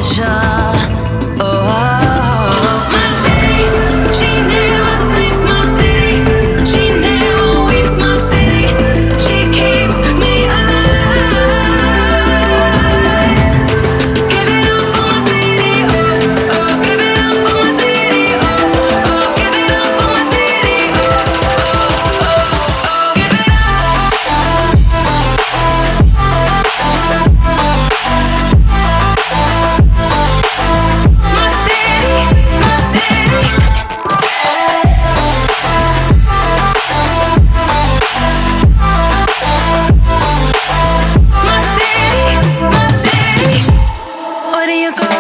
pleasure. Oh, my city, she never sleeps. My city, she never weeps. My city, she keeps me alive. Give it up for my city, oh, oh. Give it up for my city, oh, oh. Give it up for my city, oh, oh, oh, oh. Give it my city, my city. My city, my city. Where do you go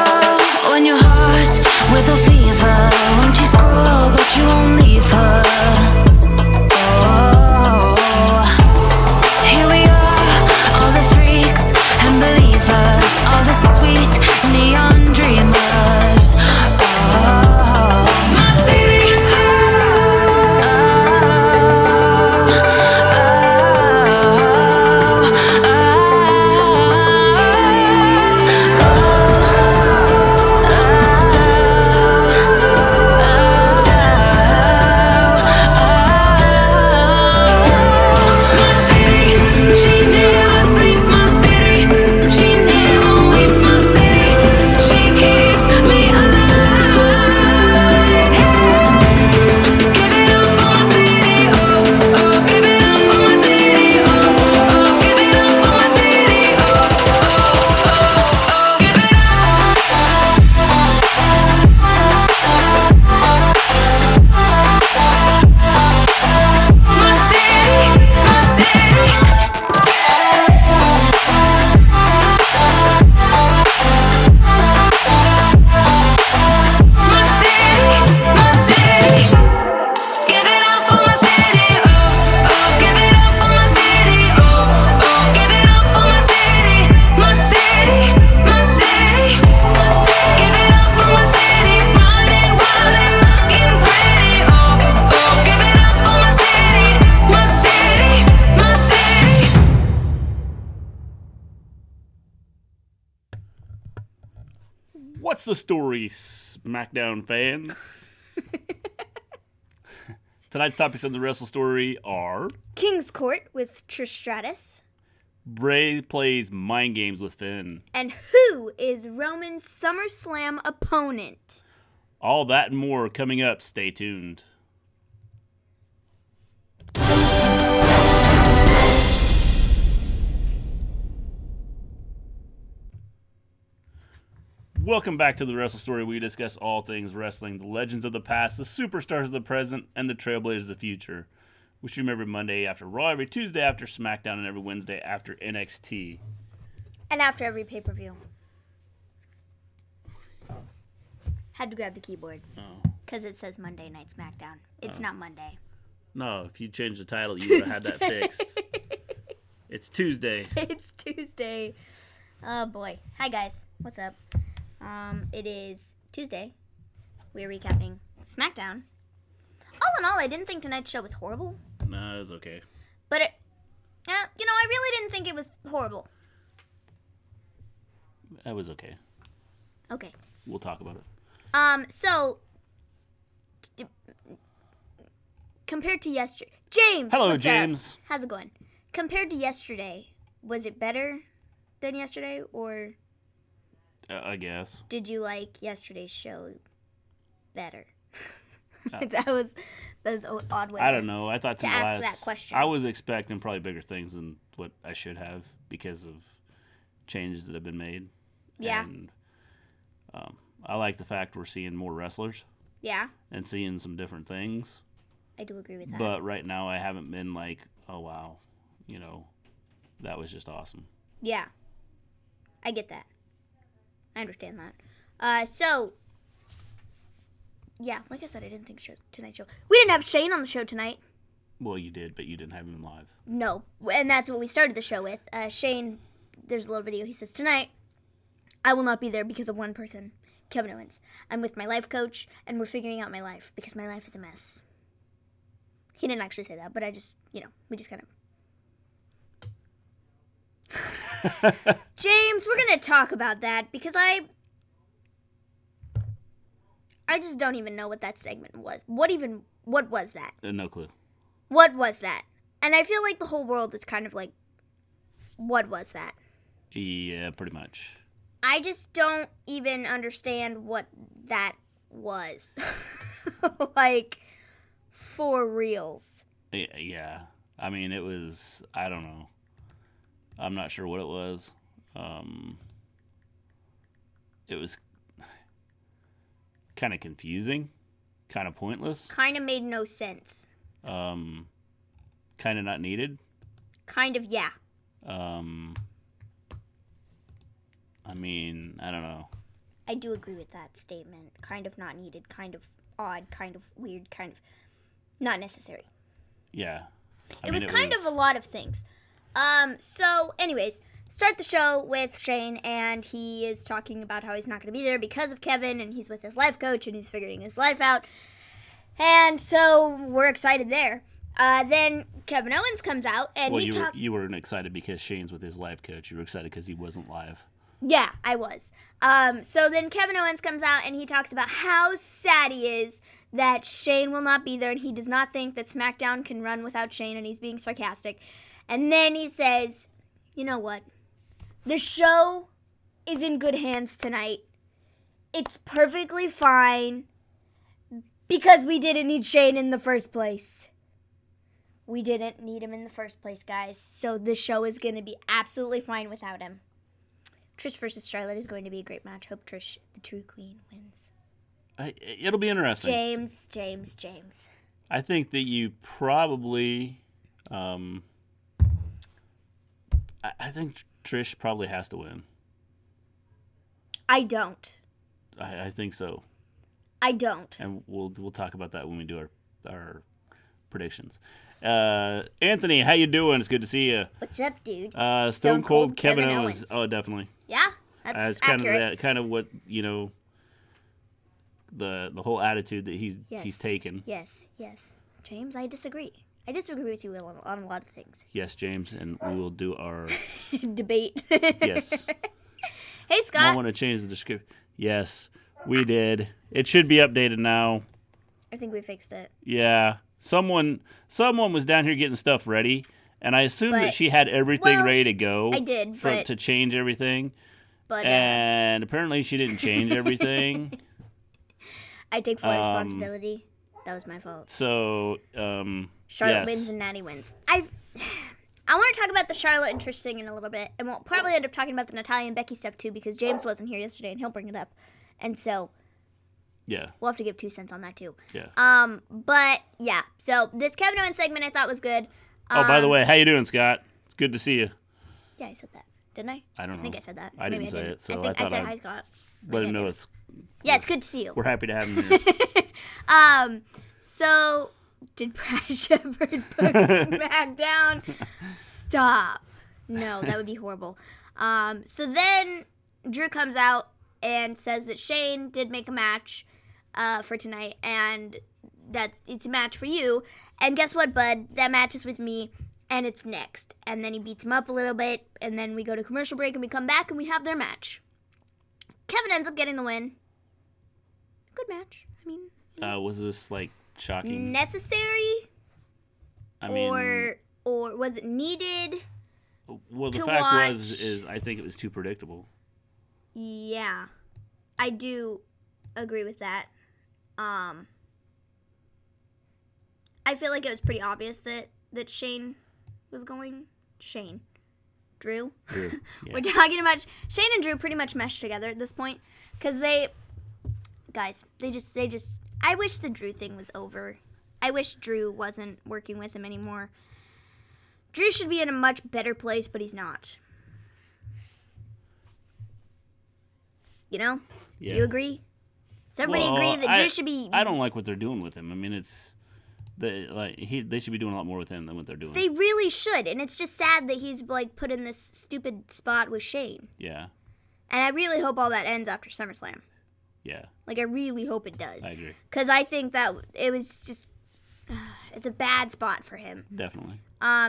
when your heart's with a fever? When she's cruel, but you won't leave her. Oh, here we are, all the freaks and believers, all the sweet neon dreamers. Oh, my city. My city, she never sleeps. My city, she never weeps. My city, she keeps me alive. Give it up for my city, oh, oh. Give it up for my city, oh, oh. Give it up for my city, oh, oh, oh, oh. Give it my city, my city. My city, my city. Give it up for my city, oh, oh. Give it up for my city, oh, oh. Give it up for my city, my city, my city. Give it up for my city, running wild and looking pretty, oh, oh. Give it up for my city, my city, my city. What's the story, Smackdown fans? Tonight's topics on the Wrestle Story are King's Court with Trish Stratus. Bray plays mind games with Finn. And who is Roman's SummerSlam opponent? All that and more coming up. Stay tuned. Welcome back to the Wrestle Story. We discuss all things wrestling, the legends of the past, the superstars of the present, and the trailblazers of the future. We stream every Monday after Raw, every Tuesday after Smackdown, and every Wednesday after NXT. And after every pay-per-view. Had to grab the keyboard. Oh. Because it says Monday Night Smackdown. It's not Monday. No, if you changed the title, you would have had that fixed. It's Tuesday. It's Tuesday. Oh, boy. Hi, guys. What's up? It is Tuesday. We're recapping Smackdown. All in all, I didn't think tonight's show was horrible. No, it was okay. But I really didn't think it was horrible. That was okay. Okay. We'll talk about it. So, compared to yesterday, James. Hello, what's up? James. How's it going? Compared to yesterday, was it better than yesterday, or I guess. did you like yesterday's show better? That was an odd way. I don't know. I thought to ask that question. I was expecting probably bigger things than what I should have because of changes that have been made. Yeah. And I like the fact we're seeing more wrestlers. Yeah. And seeing some different things. I do agree with that. But right now I haven't been like, oh wow, that was just awesome. Yeah. I get that. I understand that. So, yeah, like I said, I didn't think tonight's show. We didn't have Shane on the show tonight. Well, you did, but you didn't have him live. No, and that's what we started the show with. Shane, there's a little video. He says, tonight, I will not be there because of one person, Kevin Owens. I'm with my life coach, and we're figuring out my life because my life is a mess. He didn't actually say that, but I just, we just kind of... James, we're going to talk about that because I I just don't even know what that segment was. What was that? No clue. What was that? And I feel like the whole world is kind of like, what was that? Yeah, pretty much. I just don't even understand what that was. Like, for reals. Yeah. I mean, it was, I don't know. I'm not sure what it was. It was kind of confusing, kind of pointless. Kind of made no sense. Kind of not needed. Kind of, yeah. I mean, I don't know. I do agree with that statement. Kind of not needed, kind of odd, kind of weird, kind of not necessary. Yeah. It was kind of a lot of things. So, anyways, start the show with Shane, and he is talking about how he's not going to be there because of Kevin, and he's with his life coach, and he's figuring his life out. And so, we're excited there. Then Kevin Owens comes out, and you weren't excited because Shane's with his life coach. You were excited because he wasn't live. Yeah, I was. So then Kevin Owens comes out, and he talks about how sad he is that Shane will not be there, and he does not think that Smackdown can run without Shane, and he's being sarcastic. And then he says, you know what? The show is in good hands tonight. It's perfectly fine because we didn't need Shane in the first place. We didn't need him in the first place, guys. So the show is going to be absolutely fine without him. Trish versus Charlotte is going to be a great match. Hope Trish, the true queen, wins. It'll be interesting. James. I think that you probably... I think Trish probably has to win. I don't. I think so. I don't. And we'll talk about that when we do our predictions. Anthony, how you doing? It's good to see you. What's up, dude? Stone Cold Kevin Owens. Oh, definitely. Yeah, that's accurate. Kind of what the whole attitude that he's taken. Yes. James, I disagree. I disagree with you on a lot of things. Yes, James, and we will do our debate. Yes. Hey, Scott. I want to change the description. Yes, we did. It should be updated now. I think we fixed it. Yeah. Someone was down here getting stuff ready, and I assumed that she had everything ready to go. I did, to change everything. But and apparently she didn't change everything. I take full responsibility. That was my fault. So, Charlotte wins and Natty wins. I want to talk about the Charlotte and Trish thing in a little bit, and we'll probably end up talking about the Natalya and Becky stuff too, because James wasn't here yesterday, and he'll bring it up. And so, yeah, we'll have to give 2 cents on that too. Yeah. But yeah, so this Kevin Owens segment I thought was good. Oh, by the way, how you doing, Scott? It's good to see you. Yeah, I said that, didn't I? I don't know. I think I said that. I didn't say it, so I thought said hi, Scott. Let him know it's. Yeah, it's good to see you. We're happy to have him here. So did Brad Shepherd book Smackdown? Stop. No, that would be horrible. So then Drew comes out and says that Shane did make a match for tonight, and it's a match for you. And guess what, bud? That match is with me, and it's next. And then he beats him up a little bit, and then we go to commercial break, and we come back, and we have their match. Kevin ends up getting the win. Good match. I mean, was this like shocking? Necessary? I mean, or was it needed? Well, the fact is I think it was too predictable. Yeah, I do agree with that. I feel like it was pretty obvious that Shane was going. Drew. Yeah. We're talking about Shane and Drew pretty much meshed together at this point, because they just. I wish the Drew thing was over. I wish Drew wasn't working with him anymore. Drew should be in a much better place, but he's not. You know? Yeah. Do you agree? Does everybody agree that Drew should be... I don't like what they're doing with him. I mean, they should be doing a lot more with him than what they're doing. They really should, and it's just sad that he's like put in this stupid spot with Shane. Yeah. And I really hope all that ends after SummerSlam. Yeah. Like, I really hope it does. I agree. Because I think that it was just... it's a bad spot for him. Definitely.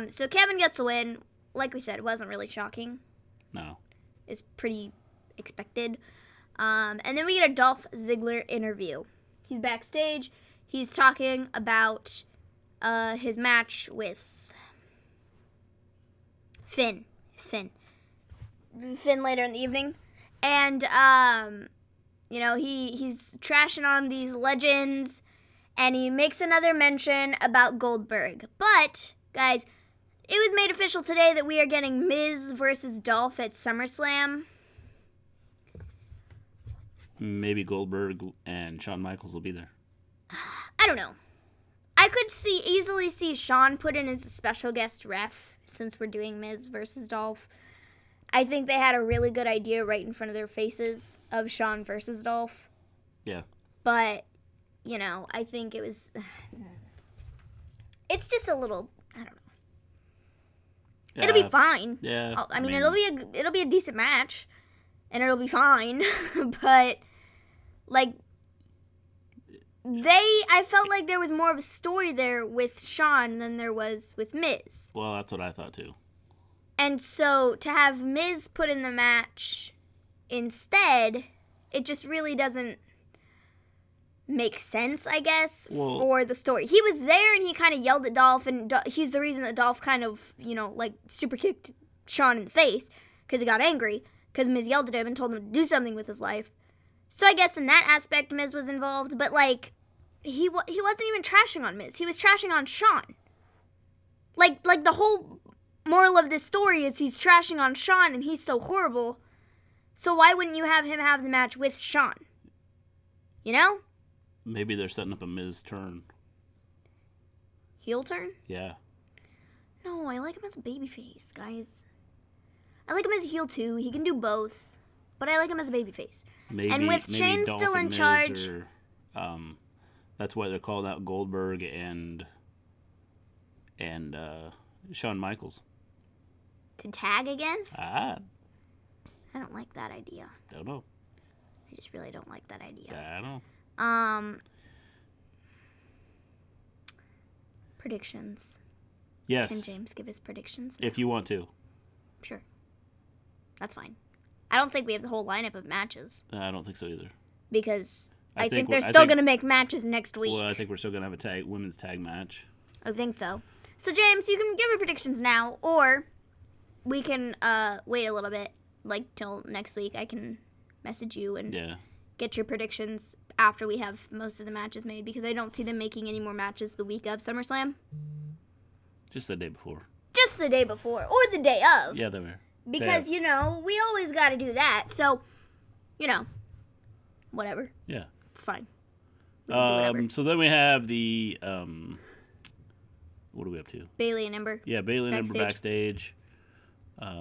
So Kevin gets the win. Like we said, it wasn't really shocking. No. It's pretty expected. And then we get a Dolph Ziggler interview. He's backstage. He's talking about his match with Finn. Finn later in the evening. And, he's trashing on these legends. And he makes another mention about Goldberg. But, guys, it was made official today that we are getting Miz versus Dolph at SummerSlam. Maybe Goldberg and Shawn Michaels will be there. I don't know. I could easily see Shawn put in as a special guest ref since we're doing Miz versus Dolph. I think they had a really good idea right in front of their faces of Shawn versus Dolph. Yeah. But, I think it was... It's just a little... I don't know. Yeah. It'll be fine. Yeah. I mean, it'll be a decent match. And it'll be fine. But, I felt like there was more of a story there with Shawn than there was with Miz. Well, that's what I thought too. And so to have Miz put in the match instead, it just really doesn't make sense, I guess, for the story. He was there and he kind of yelled at Dolph, and he's the reason that Dolph kind of, super kicked Shawn in the face because he got angry because Miz yelled at him and told him to do something with his life. So I guess in that aspect, Miz was involved, but, he wasn't even trashing on Miz. He was trashing on Shawn. Like the whole moral of this story is he's trashing on Shawn and he's so horrible. So why wouldn't you have him have the match with Shawn? Maybe they're setting up a Miz turn. Heel turn? Yeah. No, I like him as a babyface, guys. I like him as a heel too. He can do both. But I like him as a babyface. And with Shane Dolph still in Miz charge... that's why they're calling out Goldberg and Shawn Michaels. To tag against? I don't like that idea. don't know. I just really don't like that idea. I don't know. Predictions. Yes. Can James give his predictions? If you want to. Sure. That's fine. I don't think we have the whole lineup of matches. I don't think so either. Because I think they're still going to make matches next week. Well, I think we're still going to have a women's tag match. I think so. So, James, you can give your predictions now, or we can wait a little bit, till next week. I can message you and get your predictions after we have most of the matches made, because I don't see them making any more matches the week of SummerSlam. Just the day before. Just the day before, or the day of. Yeah, they were. Because, we always got to do that. So, whatever. Yeah. It's fine. So then we have the, what are we up to? Bayley and Ember. Yeah, Bayley and Ember backstage.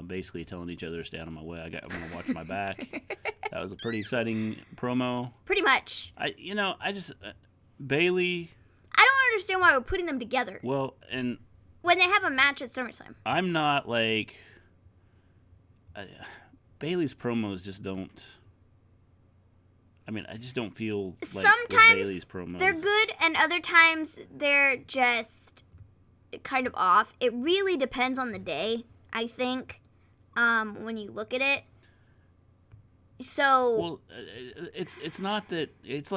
Basically telling each other, stay out of my way. I'm going to watch my back. That was a pretty exciting promo. Pretty much. Bayley. I don't understand why we're putting them together. Well, and. When they have a match at SummerSlam. I'm not Bayley's promos just don't. I just don't feel like sometimes Bayley's promos. They're good, and other times they're just kind of off. It really depends on the day, I think, when you look at it. So. Well, it's not that. It's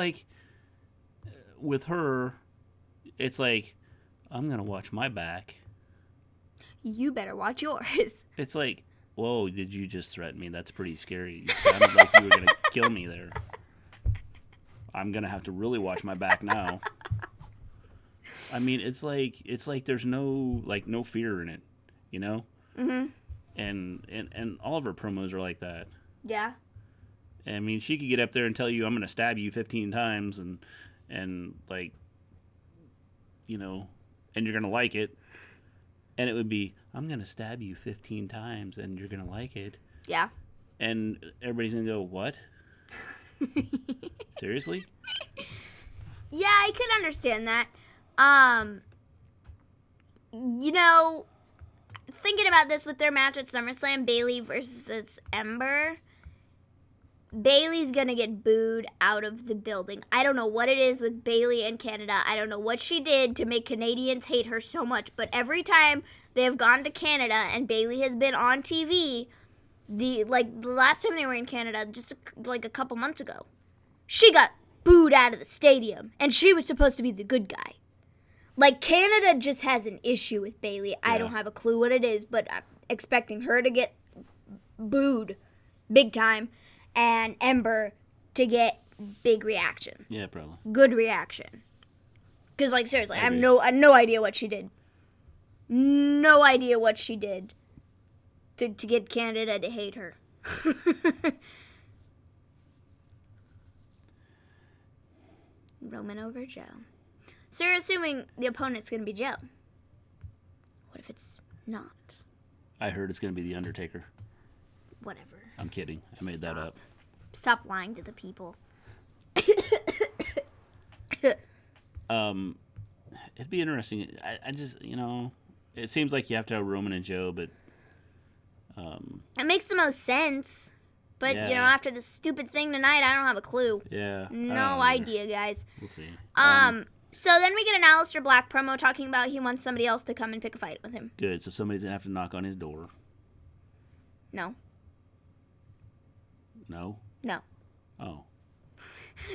with her, it's I'm going to watch my back. You better watch yours. It's whoa, did you just threaten me? That's pretty scary. You sounded like you were going to kill me there. I'm going to have to really watch my back now. It's like there's no fear in it, Mm-hmm. And all of her promos are like that. Yeah. She could get up there and tell you, I'm going to stab you 15 times and and you're going to like it. And it would be, I'm going to stab you 15 times and you're going to like it. Yeah. And everybody's going to go, what? Seriously? Yeah, I could understand that. Thinking about this with their match at SummerSlam, Bayley versus Ember, Bayley's going to get booed out of the building. I don't know what it is with Bayley in Canada. I don't know what she did to make Canadians hate her so much. But every time they have gone to Canada and Bayley has been on TV, the last time they were in Canada, just a couple months ago, she got booed out of the stadium. And she was supposed to be the good guy. Like, Canada just has an issue with Bayley. Yeah. I don't have a clue what it is, but I'm expecting her to get booed big time and Ember to get big reaction. Yeah, probably. Good reaction. Because, like, seriously, I have no idea what she did. No idea what she did to get Canada to hate her. Roman over Joe. So you're assuming the opponent's going to be Joe. What if it's not? I heard it's going to be The Undertaker. Whatever. I'm kidding. I made that up. Stop lying to the people. It'd be interesting. I just, it seems like you have to have Roman and Joe, but... It makes the most sense. But, yeah. After this stupid thing tonight, I don't have a clue. Yeah. No idea, guys. We'll see. So then we get an Aleister Black promo talking about he wants somebody else to come and pick a fight with him. Good. So somebody's going to have to knock on his door. No. No? No. Oh.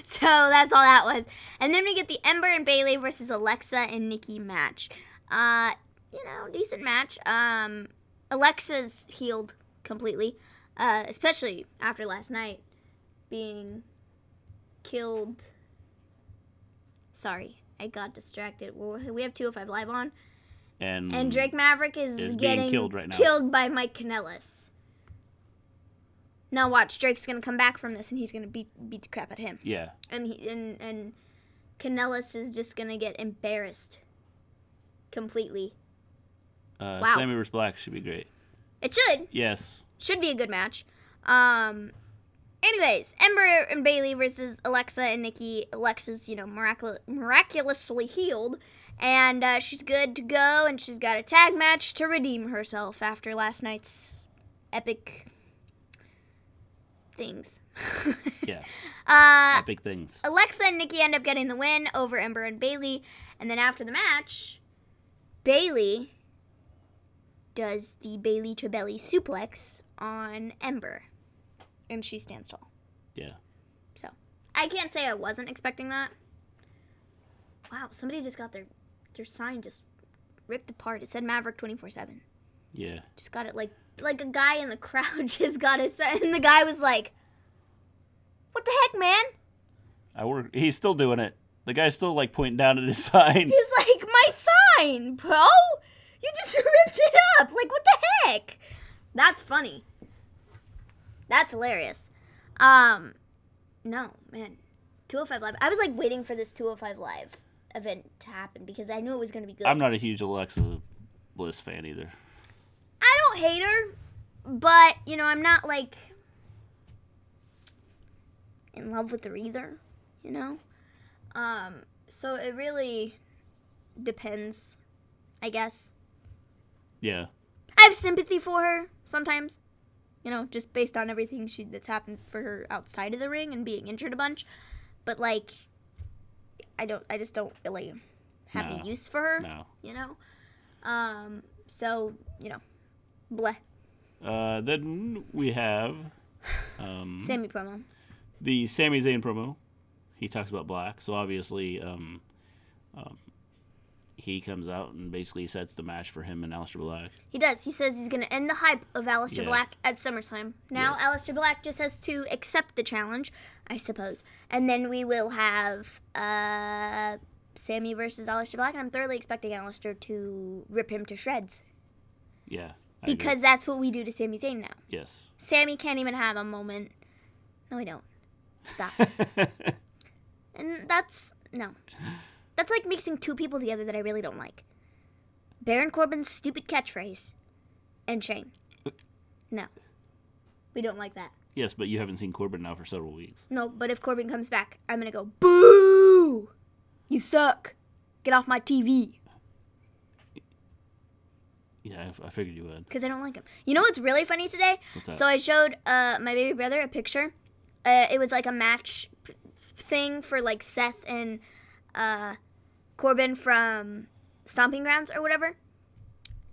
So that's all that was. And then we get the Ember and Bayley versus Alexa and Nikki match. Decent match. Alexa's healed completely. Especially after last night being killed. Sorry, I got distracted. We have 205 Live on. And Drake Maverick is getting killed right now. Killed by Mike Kanellis. Now watch, Drake's gonna come back from this and he's gonna beat the crap out of him. Yeah. And Kanellis is just gonna get embarrassed completely. Wow. Sami vs. Black should be great. It should. Yes. Should be a good match. Anyways, Ember and Bayley versus Alexa and Nikki. Alexa's, miraculously healed. And she's good to go. And she's got a tag match to redeem herself after last night's epic things. Yeah. Epic things. Alexa and Nikki end up getting the win over Ember and Bayley. And then after the match, Bayley does the Bayley to belly suplex on Ember. And she stands tall. Yeah. So, I can't say I wasn't expecting that. Wow, somebody just got their sign just ripped apart. It said Maverick 24/7. Yeah. Just got it like a guy in the crowd just got his sign. And the guy was like, "What the heck, man?" He's still doing it. The guy's still pointing down at his sign. He's like, "My sign, bro? You just ripped it up. What the heck?" That's funny. That's hilarious. No, man. 205 Live. I was waiting for this 205 Live event to happen because I knew it was going to be good. I'm not a huge Alexa Bliss fan either. I don't hate her, but, I'm not, in love with her either, So it really depends, I guess. Yeah. I have sympathy for her sometimes, just based on everything that's happened for her outside of the ring and being injured a bunch. But I just don't really have any use for her. No. So, bleh. Then we have Sami promo. The Sami Zayn promo. He talks about Black, so obviously he comes out and basically sets the match for him and Aleister Black. He does. He says he's going to end the hype of Aleister Black at SummerSlam. Now yes. Aleister Black just has to accept the challenge, I suppose. And then we will have Sami versus Aleister Black, and I'm thoroughly expecting Aleister to rip him to shreds. Yeah. Because that's what we do to Sami Zayn now. Yes. Sami can't even have a moment. No, we don't. Stop. And no. That's like mixing two people together that I really don't like. Baron Corbin's stupid catchphrase and Shane. No. We don't like that. Yes, but you haven't seen Corbin now for several weeks. No, but if Corbin comes back, I'm going to go, boo! You suck. Get off my TV. Yeah, I figured you would. Because I don't like him. You know what's really funny today? What's that? So I showed my baby brother a picture. It was like a match thing for like Seth and Corbin from Stomping Grounds or whatever.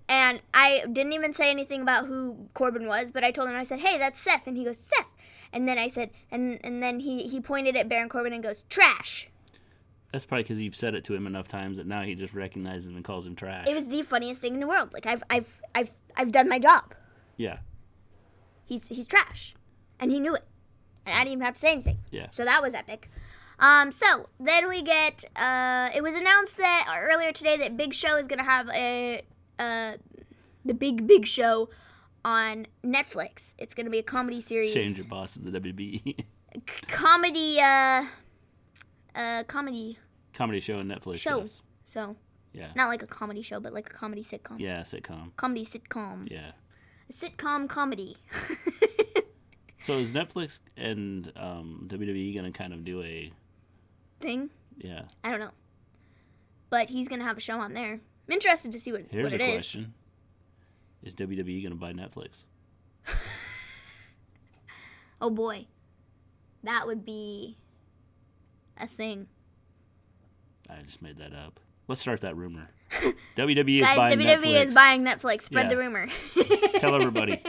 And I didn't even say anything about who Corbin was, but I told him, I said, hey, that's Seth. And he goes, Seth. And then I said, and then he pointed at Baron Corbin and goes, trash. That's probably because you've said it to him enough times that now he just recognizes him and calls him trash. It was the funniest thing in the world. Like I've done my job. Yeah. He's trash, and he knew it, and I didn't even have to say anything. Yeah. So that was epic. So then we get. It was announced that earlier today that Big Show is gonna have the Big Show on Netflix. It's gonna be a comedy series. Change your boss of the WB. Comedy. Comedy show on Netflix. Show. Yes. So. Yeah. Not like a comedy show, but like a comedy sitcom. Yeah, sitcom. Comedy sitcom. Yeah. A sitcom comedy. So is Netflix and WWE gonna kind of do a thing? Yeah. I don't know. But he's gonna have a show on there. I'm interested to see what Here's it a is. question. Is WWE gonna buy Netflix? Oh boy. That would be a thing. I just made that up. Let's start that rumor. WWE is Guys, buying WWE Netflix. is buying Netflix. Spread Yeah. the rumor. Tell everybody.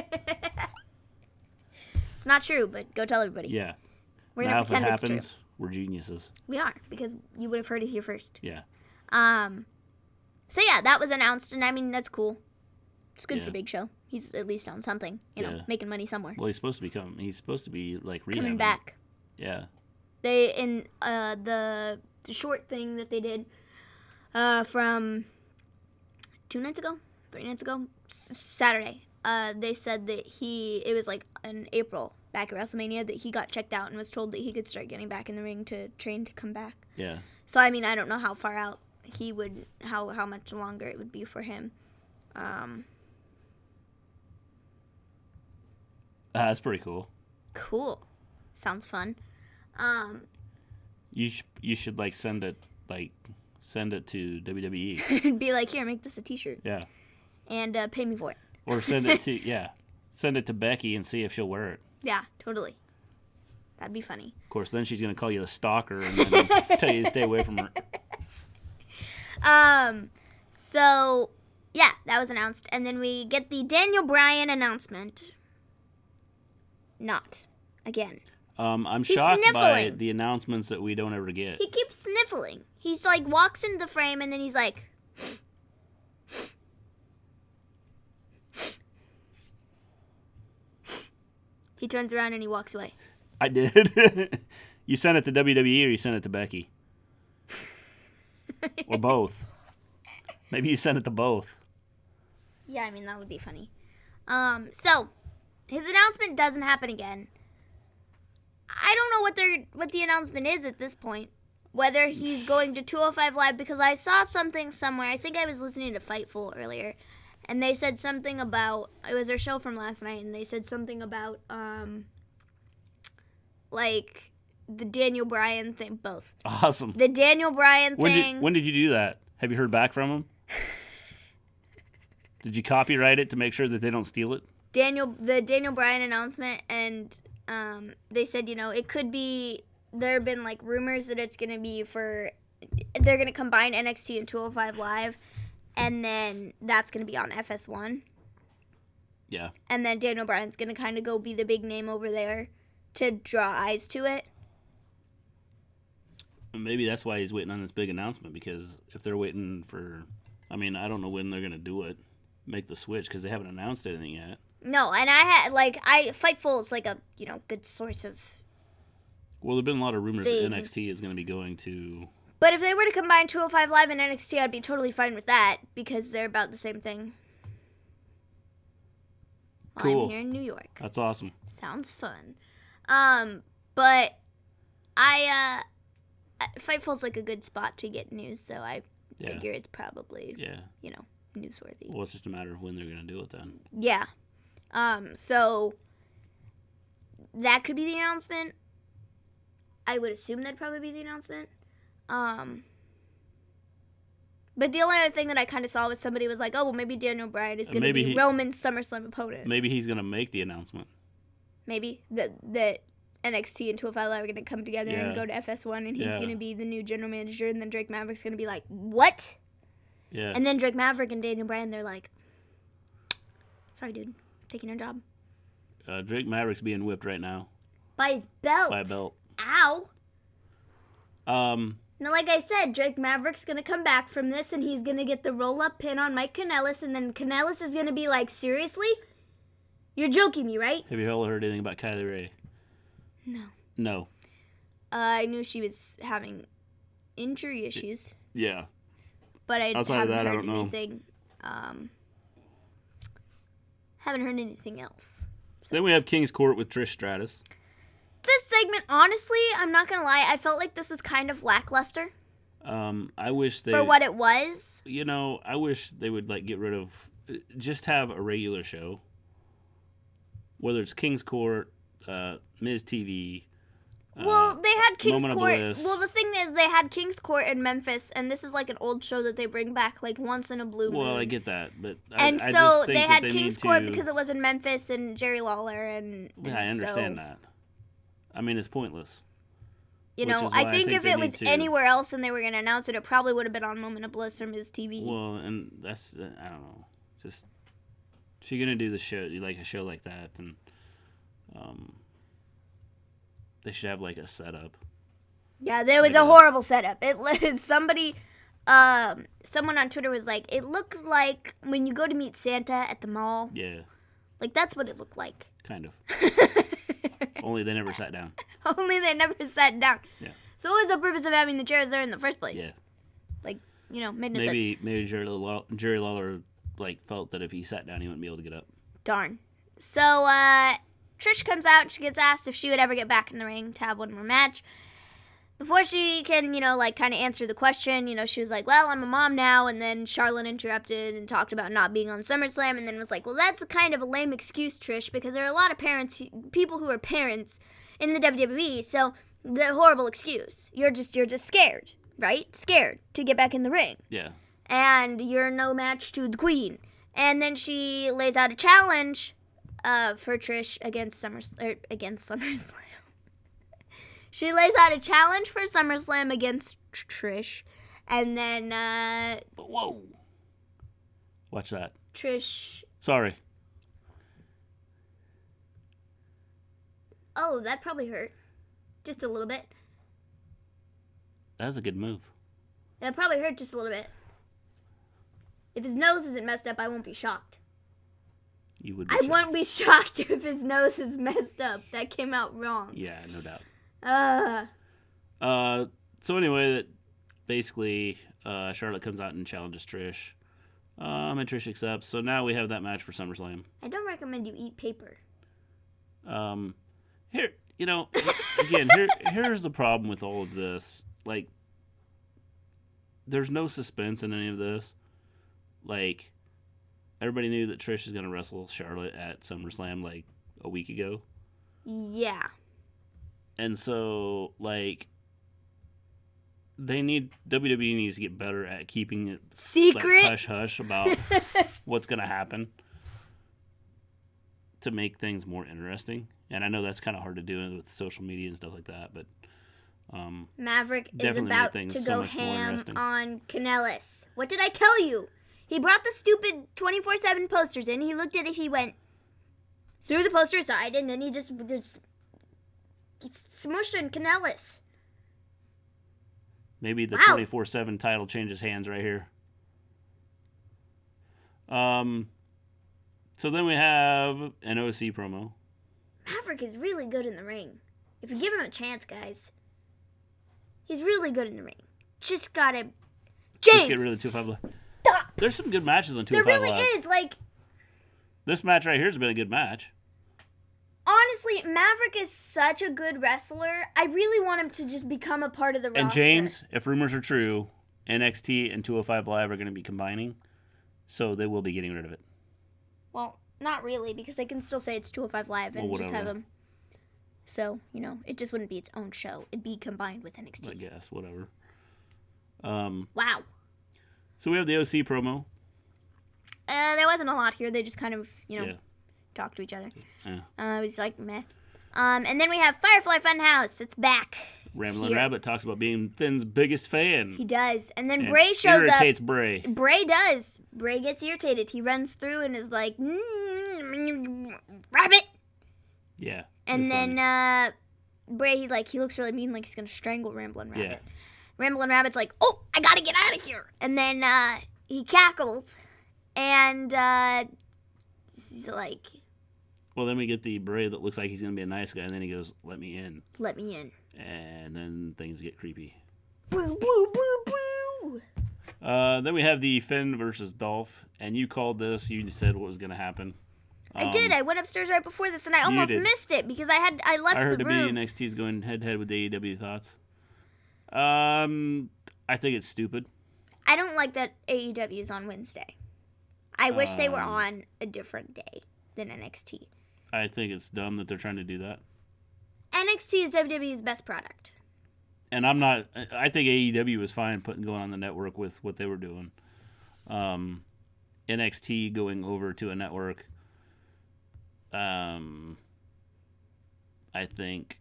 It's not true, but go tell everybody. Yeah. We're Now gonna if it pretend it's true. happens, we're geniuses. We are, because you would have heard it here first. Yeah. So yeah, that was announced, and I mean that's cool. It's good Yeah. for Big Show. He's at least on something, you know, Yeah. making money somewhere. Well, he's supposed to be like rehabbing. Coming back. Yeah. They in the short thing that they did from 3 nights ago, Saturday. They said that it was like in April back at WrestleMania that he got checked out and was told that he could start getting back in the ring to train to come back. Yeah. So I mean, I don't know how far out he would, how much longer it would be for him. That's pretty cool. Cool. Sounds fun. You should send it to WWE. Be like, here, make this a T-shirt. Yeah. And pay me for it. Or send it to Becky and see if she'll wear it. Yeah, totally. That'd be funny. Of course, then she's gonna call you a stalker and then tell you to stay away from her. So yeah, that was announced, and then we get the Daniel Bryan announcement. Not again. I'm He's shocked by sniffling. the announcements that we don't ever get. He keeps sniffling. He's like walks into the frame, and then he's like. He turns around and he walks away. I did. You sent it to WWE or you sent it to Becky? Or both? Maybe you sent it to both. Yeah, I mean, that would be funny. So, his announcement doesn't happen again. I don't know what the announcement is at this point. Whether he's going to 205 Live, because I saw something somewhere. I think I was listening to Fightful earlier. And they said something about, it was their show from last night, and they said something about, like, the Daniel Bryan thing, both. Awesome. The Daniel Bryan thing. When did you do that? Have you heard back from him? Did you copyright it to make sure that they don't steal it? The Daniel Bryan announcement, and they said, it could be, there have been, like, rumors that it's going to be they're going to combine NXT and 205 Live, and then that's going to be on FS1. Yeah. And then Daniel Bryan's going to kind of go be the big name over there to draw eyes to it. Maybe that's why he's waiting on this big announcement, because if they're waiting for, I don't know when they're going to do it, make the switch, because they haven't announced anything yet. No, and Fightful is like a, good source of Well, there have been a lot of rumors that things. NXT is going to be going to... But if they were to combine 205 Live and NXT, I'd be totally fine with that, because they're about the same thing. Cool. I'm here in New York. That's awesome. Sounds fun. But Fightful's like a good spot to get news, so I figure it's probably, newsworthy. Well, it's just a matter of when they're going to do it then. Yeah. So that could be the announcement. I would assume that'd probably be the announcement. But the only other thing that I kind of saw was somebody was like, oh, well, maybe Daniel Bryan is going to be Roman's SummerSlam opponent. Maybe he's going to make the announcement. Maybe that NXT and 205 Live are going to come together and go to FS1, and he's going to be the new general manager, and then Drake Maverick's going to be like, what? Yeah. And then Drake Maverick and Daniel Bryan, they're like, sorry, dude, taking your job. Drake Maverick's being whipped right now. By his belt. By a belt. Ow. Um, Now, like I said, Drake Maverick's going to come back from this, and he's going to get the roll-up pin on Mike Kanellis, and then Kanellis is going to be like, seriously? You're joking me, right? have you all heard anything about Kylie Ray? No. No. I knew she was having injury issues, Yeah. but I Outside of haven't that, I heard don't know. anything. Haven't heard anything else. Then we have King's Court with Trish Stratus. This segment, honestly, I'm not going to lie, I felt like this was kind of lackluster I wish they... for what it was. You know, I wish they would, like, get rid of... Just have a regular show. Whether it's King's Court, Miz TV... Well, they had King's Moment of Court. Bliss. Well, the thing is, they had King's Court in Memphis, and this is like an old show that they bring back like once in a blue moon. Well, I get that, but And I so just think they that had they King's need Court to... because it was in Memphis and Jerry Lawler and Yeah, I understand so, that. I mean, it's pointless. You Which know, is why I think if they it was need to- anywhere else and they were going to announce it, it probably would have been on Moment of Bliss or Miz TV. Well, and that's... I don't know. Just... If you're going to do the show, like a show like that, then... They should have, like, a setup. Yeah, there was Like a horrible setup. Somebody, someone on Twitter was like, it looked like when you go to meet Santa at the mall. Yeah, Like, that's what it looked like. kind of. Only they never sat down. Only they never sat down. Yeah. So what was the purpose of having the chairs there in the first place? Yeah. Like, you know, made no sense. Maybe Jerry Lawler, like, felt that if he sat down, he wouldn't be able to get up. Darn. So, Trish comes out and she gets asked if she would ever get back in the ring to have one more match. Before she can, you know, like, kind of answer the question, you know, she was like, well, I'm a mom now, and then Charlotte interrupted and talked about not being on SummerSlam, and then was like, well, that's kind of a lame excuse, Trish, because there are a lot of people who are parents in the WWE, so the horrible excuse. You're just scared, right? Scared to get back in the ring. Yeah. And you're no match to the Queen. And then she lays out a challenge for Trish against SummerSlam. She lays out a challenge for SummerSlam against Trish, and then But whoa. Watch that. Trish. Sorry. Oh, that probably hurt, just a little bit. That was a good move. That probably hurt just a little bit. If his nose isn't messed up, I won't be shocked. You would be I shocked. won't be shocked if his nose is messed up. That came out wrong. Yeah, no doubt. So anyway, that basically Charlotte comes out and challenges Trish. And Trish accepts. So now we have that match for SummerSlam. I don't recommend you eat paper. Here, you know, again, here's the problem with all of this. Like, there's no suspense in any of this. Like, everybody knew that Trish is going to wrestle Charlotte at SummerSlam like a week ago. Yeah. And so, like, WWE needs to get better at keeping it Secret? like, hush-hush about what's going to happen to make things more interesting. And I know that's kind of hard to do with social media and stuff like that, but Maverick is definitely about make things to so go much more ham interesting. on Kanellis. What did I tell you? He brought the stupid 24/7 posters in. He looked at it. He went, threw the poster aside, and then he just smushed in Kanellis. Maybe the Wow. 24/7 title changes hands right here. So then we have an OC promo. Maverick is really good in the ring. If you give him a chance, guys, he's really good in the ring. Just gotta, James. Just get rid of the 205 Live. Stop. There's some good matches on There 205 really Live. is. Like, This match right here has been a good match. honestly, Maverick is such a good wrestler. I really want him to just become a part of the roster. And James, if rumors are true, NXT and 205 Live are going to be combining, so they will be getting rid of it. Well, not really, because they can still say it's 205 Live and Well, just have whatever. him. So, you know, it just wouldn't be its own show. It'd be combined with NXT. I guess, whatever. Wow. So we have the OC promo. There wasn't a lot here. They just kind of, you know, Yeah. talked to each other. Yeah. It was like, meh. And then we have Firefly Funhouse. It's back. Ramblin' Here. Rabbit talks about being Finn's biggest fan. He does. And then and Bray shows up. irritates Bray. Bray does. Bray gets irritated. He runs through and is like, rabbit. Yeah. And it's then funny. Bray, he looks really mean, like he's gonna strangle Ramblin' Rabbit. Yeah. Ramblin' Rabbit's like, oh, I gotta get out of here. And then he cackles, and he's like, well, then we get the Bray that looks like he's gonna be a nice guy, and then he goes, "Let me in." let me in. And then things get creepy. Boo, boo, boo, boo. Then we have the Finn versus Dolph, and you called this. You said what was gonna happen. I did. I went upstairs right before this, and I almost did. missed it because I left I heard the to room. be NXT is going head to head with AEW. Thoughts? I think it's stupid. I don't like that AEW is on Wednesday. I wish they were on a different day than NXT. I think it's dumb that they're trying to do that. NXT is WWE's best product. And I'm not. I think AEW was fine going on the network with what they were doing. NXT going over to a network, I think,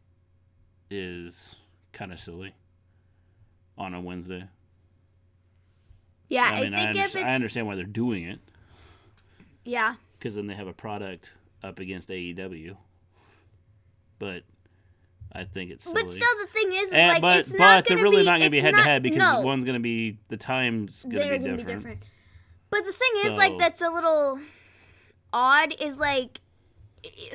is kind of silly on a Wednesday. Yeah, I mean, think if it's... I understand why they're doing it. Yeah. Because then they have a product up against AEW. But I think it's silly. But still, the thing is And, it's not they're going to really be... not going to be head to head because no. one's going to be, the time's going They're to gonna be different. But the thing is, So- that's a little odd is,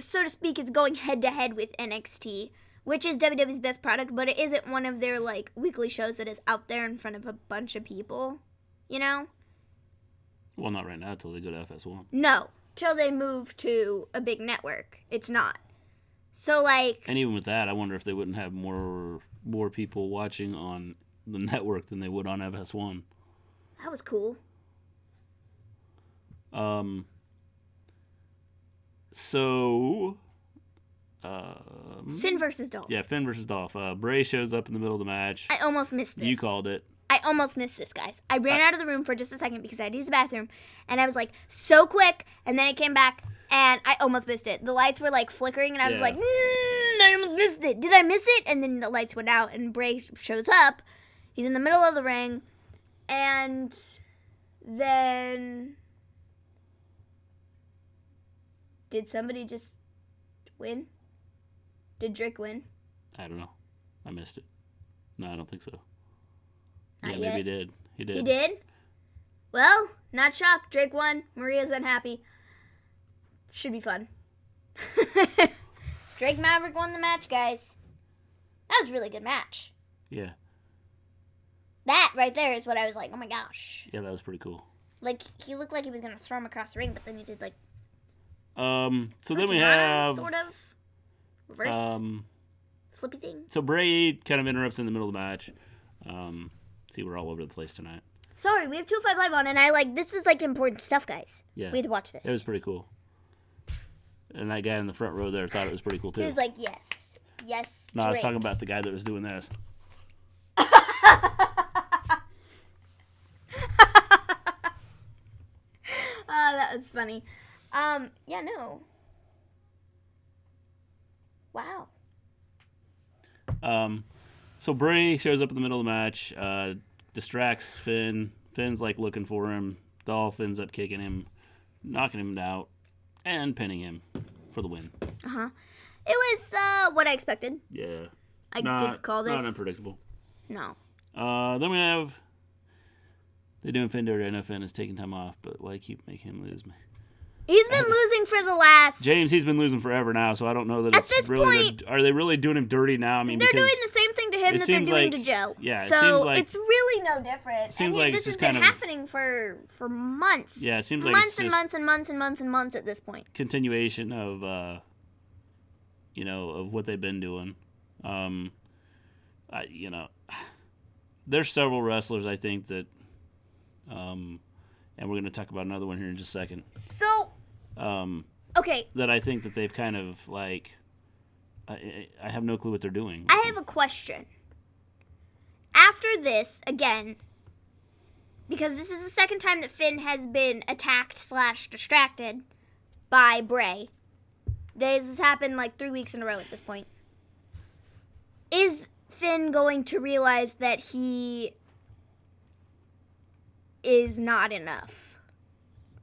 so to speak, it's going head to head with NXT, which is WWE's best product, but it isn't one of their, weekly shows that is out there in front of a bunch of people, you know? Well, not right now until they go to FS1. No, till they move to a big network. It's not. So, And even with that, I wonder if they wouldn't have more people watching on the network than they would on FS1. that was cool. So, Finn versus Dolph. yeah, Finn versus Dolph. Bray shows up in the middle of the match. I almost missed this. You called it. I almost missed this, guys. I ran out of the room for just a second because I had to use the bathroom, and I was so quick, and then it came back, and I almost missed it. The lights were flickering, and I was Yeah. I almost missed it. Did I miss it? And then the lights went out, and Bray shows up. He's in the middle of the ring, and then did somebody just win? Did Drake win? I don't know. I missed it. No, I don't think so. Not Yeah, yet. maybe he did. He did. He did? Well, not shocked. Drake won. Maria's unhappy. Should be fun. Drake Maverick won the match, guys. That was a really good match. Yeah. That right there is what I was like, oh my gosh. Yeah, that was pretty cool. He looked like he was going to throw him across the ring, but then he did So then we Hurricane Rana, have sort of reverse flippy thing. so Bray kind of interrupts in the middle of the match. See, we're all over the place tonight. Sorry, we have 205 Live on, and this is important stuff, guys. Yeah. We had to watch this. It was pretty cool. And that guy in the front row there thought it was pretty cool too. He was like, yes. Yes, No, I was Drake. talking about the guy that was doing this. Oh, that was funny. Yeah, no. Wow. So Bray shows up in the middle of the match, distracts Finn. Finn's looking for him. Dolph ends up kicking him, knocking him out, and pinning him for the win. Uh-huh. It was what I expected. Yeah. I did call this. Not unpredictable. No. Then we have... They're doing Finn dirty. I know Finn is taking time off, but why keep making him lose me? He's been losing for the last... James, he's been losing forever now, so I don't know that At it's this really... point- are they really doing him dirty now? I mean, They're because doing the same thing to him it that they're seems doing like- to Joe. yeah, it so seems like- it's really no different. seems and like this it's has just been kind of- happening for months. Yeah, it seems like months it's and just months and months and months and months at this point. continuation of, of what they've been doing. There's several wrestlers, I think, that... and we're going to talk about another one here in just a second. So, okay, That I think that they've kind of, I have no clue what they're doing. I have a question. After this, again, because this is the second time that Finn has been attacked / distracted by Bray. This has happened 3 weeks in a row at this point. Is Finn going to realize that he is not enough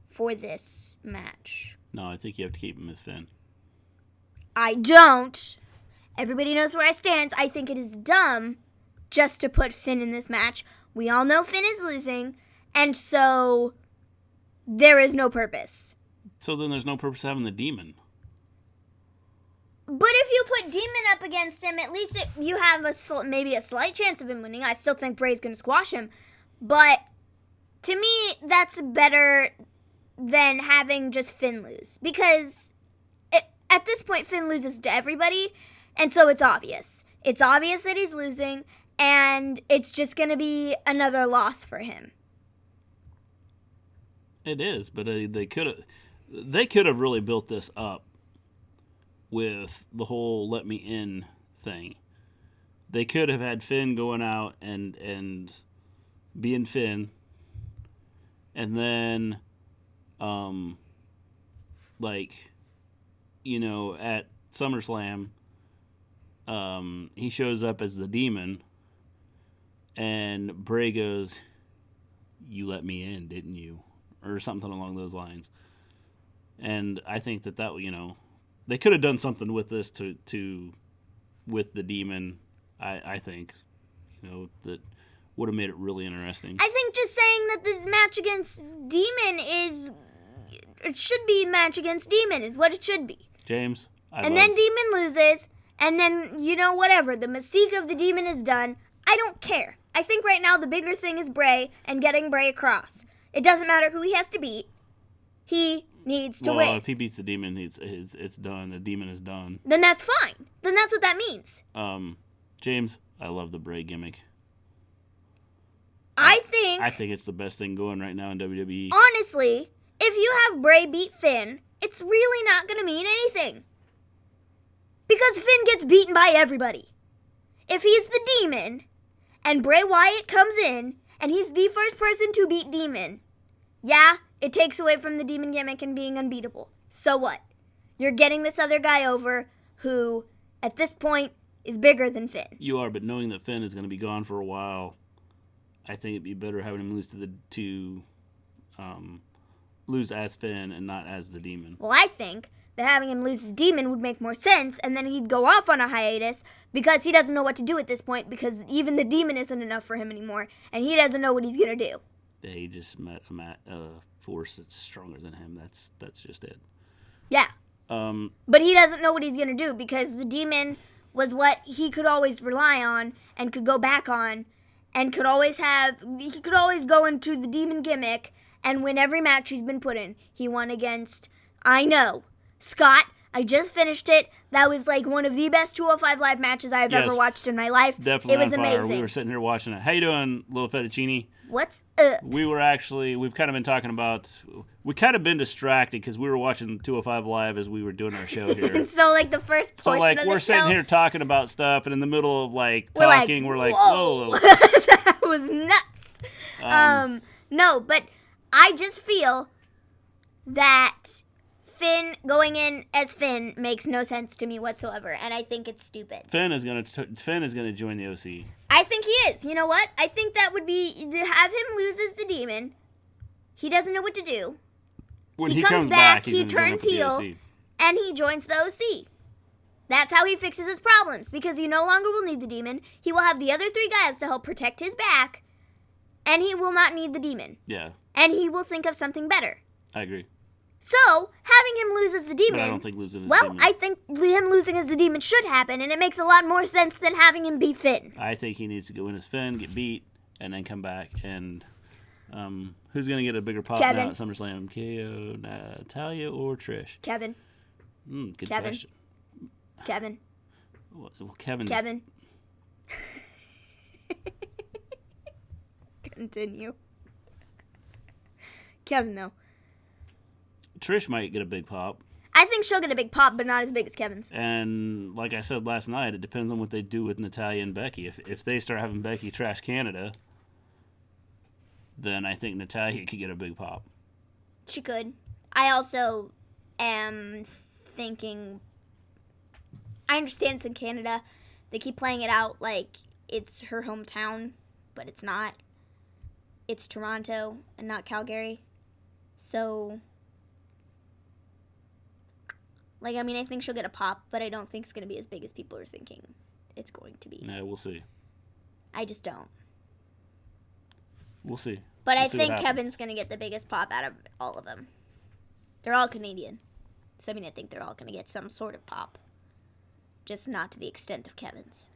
for this match? No, I think you have to keep him as Finn. I don't. Everybody knows where I stand. I think it is dumb just to put Finn in this match. We all know Finn is losing, and so there is no purpose. So then there's no purpose having the Demon. But if you put Demon up against him, at least you have maybe a slight chance of him winning. I still think Bray's going to squash him. But to me, that's better than having just Finn lose. Because at this point, Finn loses to everybody, and so it's obvious. It's obvious that he's losing, and it's just going to be another loss for him. It is, but they could have really built this up with the whole "let me in" thing. They could have had Finn going out and being Finn, and then, at SummerSlam, he shows up as the Demon, and Bray goes, "You let me in, didn't you?" or something along those lines. And I think that they could have done something with this with the Demon. I think, that would have made it really interesting. I think just saying that this match against Demon it should be match against Demon is what it should be. James, then Demon loses, and then, whatever. The mystique of the Demon is done. I don't care. I think right now the bigger thing is Bray and getting Bray across. It doesn't matter who he has to beat. He needs to win. Well, if he beats the Demon, it's done. The Demon is done. Then that's fine. Then that's what that means. James, I love the Bray gimmick. I think it's the best thing going right now in WWE. Honestly, if you have Bray beat Finn, it's really not going to mean anything. Because Finn gets beaten by everybody. If he's the Demon, and Bray Wyatt comes in, and he's the first person to beat Demon, yeah, it takes away from the Demon gimmick and being unbeatable. So what? You're getting this other guy over who, at this point, is bigger than Finn. You are, but knowing that Finn is going to be gone for a while, I think it'd be better having him lose as Finn and not as the Demon. Well, I think that having him lose his Demon would make more sense, and then he'd go off on a hiatus because he doesn't know what to do at this point, because even the Demon isn't enough for him anymore, and he doesn't know what he's going to do. Yeah, he just met a force that's stronger than him. That's just it. Yeah. But he doesn't know what he's going to do, because the Demon was what he could always rely on and could go back on, and he could always go into the Demon gimmick and win every match he's been put in. He won against, I know, Scott. I just finished it. That was like one of the best 205 Live matches I've ever watched in my life. Definitely it was on fire. amazing. We were sitting here watching it. How you doing, little fettuccine? What's up? We've kind of been talking about, we kind of been distracted because we were watching 205 Live as we were doing our show here. So, like, the first portion of the we're show, sitting here talking about stuff, and in the middle of, talking, we're like, whoa. That was nuts. No, but I just feel that Finn going in as Finn makes no sense to me whatsoever, and I think it's stupid. Finn is gonna join the OC. I think he is. You know what? I think that would be to have him lose as the Demon. He doesn't know what to do. When he comes back, he's he turns heel, and he joins the OC. That's how he fixes his problems, because he no longer will need the Demon. He will have the other three guys to help protect his back, and he will not need the Demon. Yeah. And he will think of something better. I agree. So, having him lose as the Demon... But I don't think losing as the Demon... I think him losing as the Demon should happen, and it makes a lot more sense than having him be Finn. I think he needs to go in as Finn, get beat, and then come back. And who's going to get a bigger pop Kevin. now at SummerSlam? KO, Natalya, or Trish? Kevin. Good Kevin. question. Kevin. Well, Kevin. Kevin. Continue. Kevin, though. Trish might get a big pop. I think she'll get a big pop, but not as big as Kevin's. And like I said last night, it depends on what they do with Natalya and Becky. If they start having Becky trash Canada, then I think Natalya could get a big pop. She could. I also am thinking... I understand it's in Canada. They keep playing it out like it's her hometown, but it's not. It's Toronto and not Calgary. So... Like, I mean, I think she'll get a pop, but I don't think it's going to be as big as people are thinking it's going to be. Yeah, we'll see. I just don't. We'll see. But We'll I see what think happens. Kevin's going to get the biggest pop out of all of them. They're all Canadian. So, I mean, I think they're all going to get some sort of pop. Just not to the extent of Kevin's.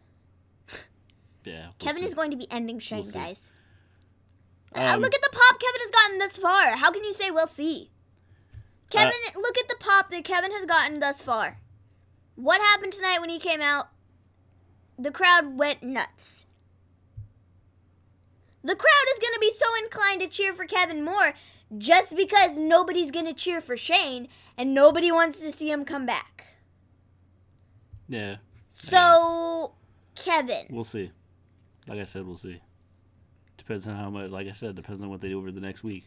Yeah. Kevin is going to be ending Shane, We'll see. guys. Um, Look at the pop Kevin has gotten thus far. How can you say we'll see? Kevin, look at the pop that Kevin has gotten thus far. What happened tonight when he came out? The crowd went nuts. The crowd is going to be so inclined to cheer for Kevin more just because nobody's going to cheer for Shane and nobody wants to see him come back. Yeah. So, Kevin. We'll see. Like I said, we'll see. Depends on how much. Like I said, depends on what they do over the next week.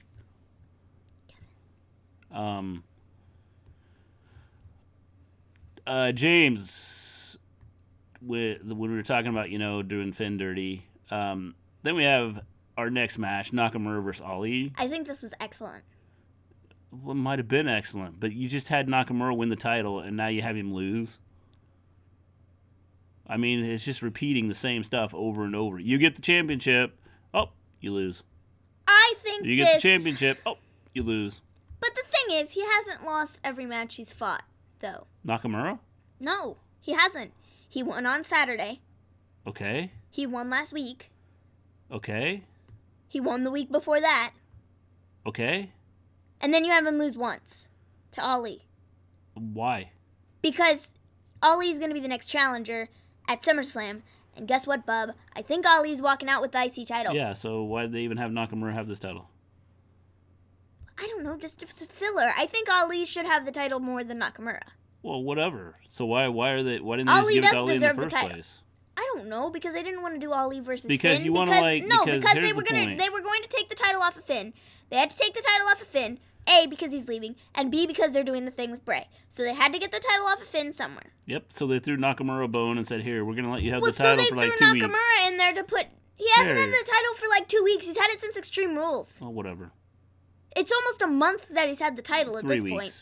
James, when we were talking about doing Finn dirty, then we have our next match, Nakamura versus Ali. I think this was excellent. Well, it might have been excellent, but you just had Nakamura win the title, and now you have him lose. I mean, it's just repeating the same stuff over and over. You get the championship, oh, you lose. I think You get the championship, oh, you lose. But the thing is, he hasn't lost every match he's fought, though. Nakamura? No, he hasn't. He won on Saturday. Okay. He won last week. Okay. He won the week before that. Okay. And then you have him lose once to Ali. Why? Because Ali's going to be the next challenger at SummerSlam. And guess what, bub? I think Ali's walking out with the IC title. Yeah, so why did they even have Nakamura have this title? I don't know, just a filler. I think Ali should have the title more than Nakamura. Well, whatever. So why didn't they Ali just give it does to Ali in the deserve the first title. place? I don't know, because they didn't want to do Ali versus Because Finn. you wanna, because because they here's were the gonna point. they were going to take the title off of Finn. They had to take the title off of Finn, A, because he's leaving, and B, because they're doing the thing with Bray. So they had to get the title off of Finn somewhere. Yep, so they threw Nakamura a bone and said, here, we're going to let you have Well, the so title they for threw like 2 Nakamura weeks. in there to put... He hasn't had Sure. the title for like 2 weeks. He's had it since Extreme Rules. Oh, whatever. It's almost a month that he's had the title at 3 this weeks. point.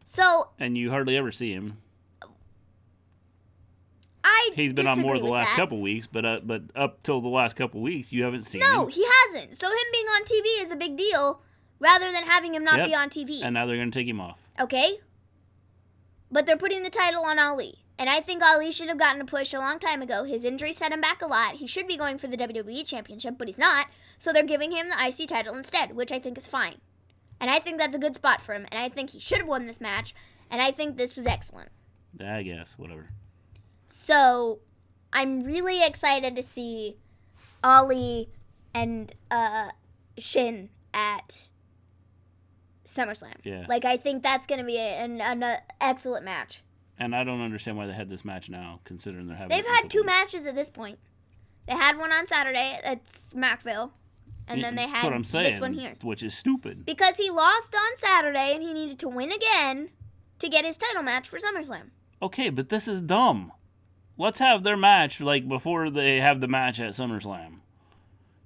So, And you hardly ever see him. I He's been on more disagree the with last that. couple weeks, but up till the last couple weeks, you haven't seen No, him. he hasn't. So him being on TV is a big deal, rather than having him not Yep. be on TV. And now they're going to take him off. Okay? But they're putting the title on Ali. And I think Ali should have gotten a push a long time ago. His injury set him back a lot. He should be going for the WWE Championship, but he's not. So they're giving him the IC title instead, which I think is fine. And I think that's a good spot for him. And I think he should have won this match. And I think this was excellent. I guess, whatever. So I'm really excited to see Ali and Shin at SummerSlam. Yeah. Like, I think that's going to be an excellent match. And I don't understand why they had this match now, considering they're having They've it in a had couple two matches at this point. They had one on Saturday at Smackville, and then they That's what I'm had saying, this one here. which is stupid. Because he lost on Saturday, and he needed to win again to get his title match for SummerSlam. Okay, but this is dumb. Let's have their match like before they have the match at SummerSlam.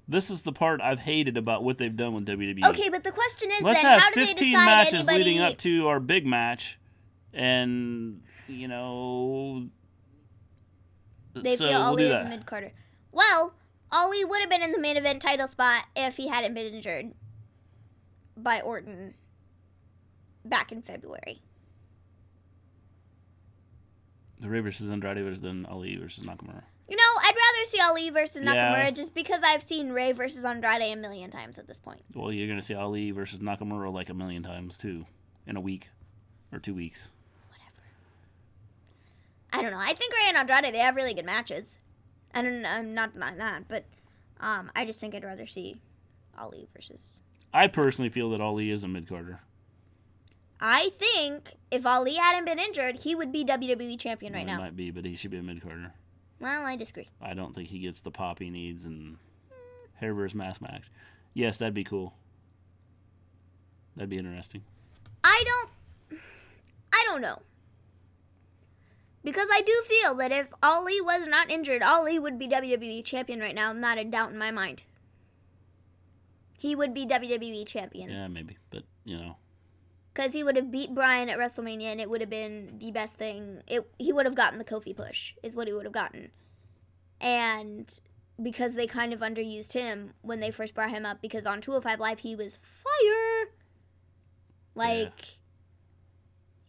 This is the part I've hated about what they've done with WWE. Okay, but the question is Let's then, have how do they 15 decide matches anybody... leading up to our big match, and They so feel we'll Ali do is that. a mid-carder. Well, Ali would have been in the main event title spot if he hadn't been injured by Orton back in February. The Ray versus Andrade versus then Ali versus Nakamura. You know, I'd rather see Ali versus Nakamura Yeah. just because I've seen Ray versus Andrade a million times at this point. Well, you're gonna see Ali versus Nakamura like a million times too, in a week or 2 weeks. I don't know. I think Ray and Andrade, they have really good matches. And I'm not denying that, but I just think I'd rather see Ali versus... I personally feel that Ali is a mid-carder. I think if Ali hadn't been injured, he would be WWE champion right He now. might be, but he should be a mid-carder. Well, I disagree. I don't think he gets the pop he needs and hair versus mask match. Yes, that'd be cool. That'd be interesting. I don't know. Because I do feel that if Ali was not injured, Ali would be WWE champion right now. Not a doubt in my mind. He would be WWE champion. Yeah, maybe, but Because he would have beat Bryan at WrestleMania, and it would have been the best thing. He would have gotten the Kofi push, is what he would have gotten. And because they kind of underused him when they first brought him up, because on 205 Live, he was fire.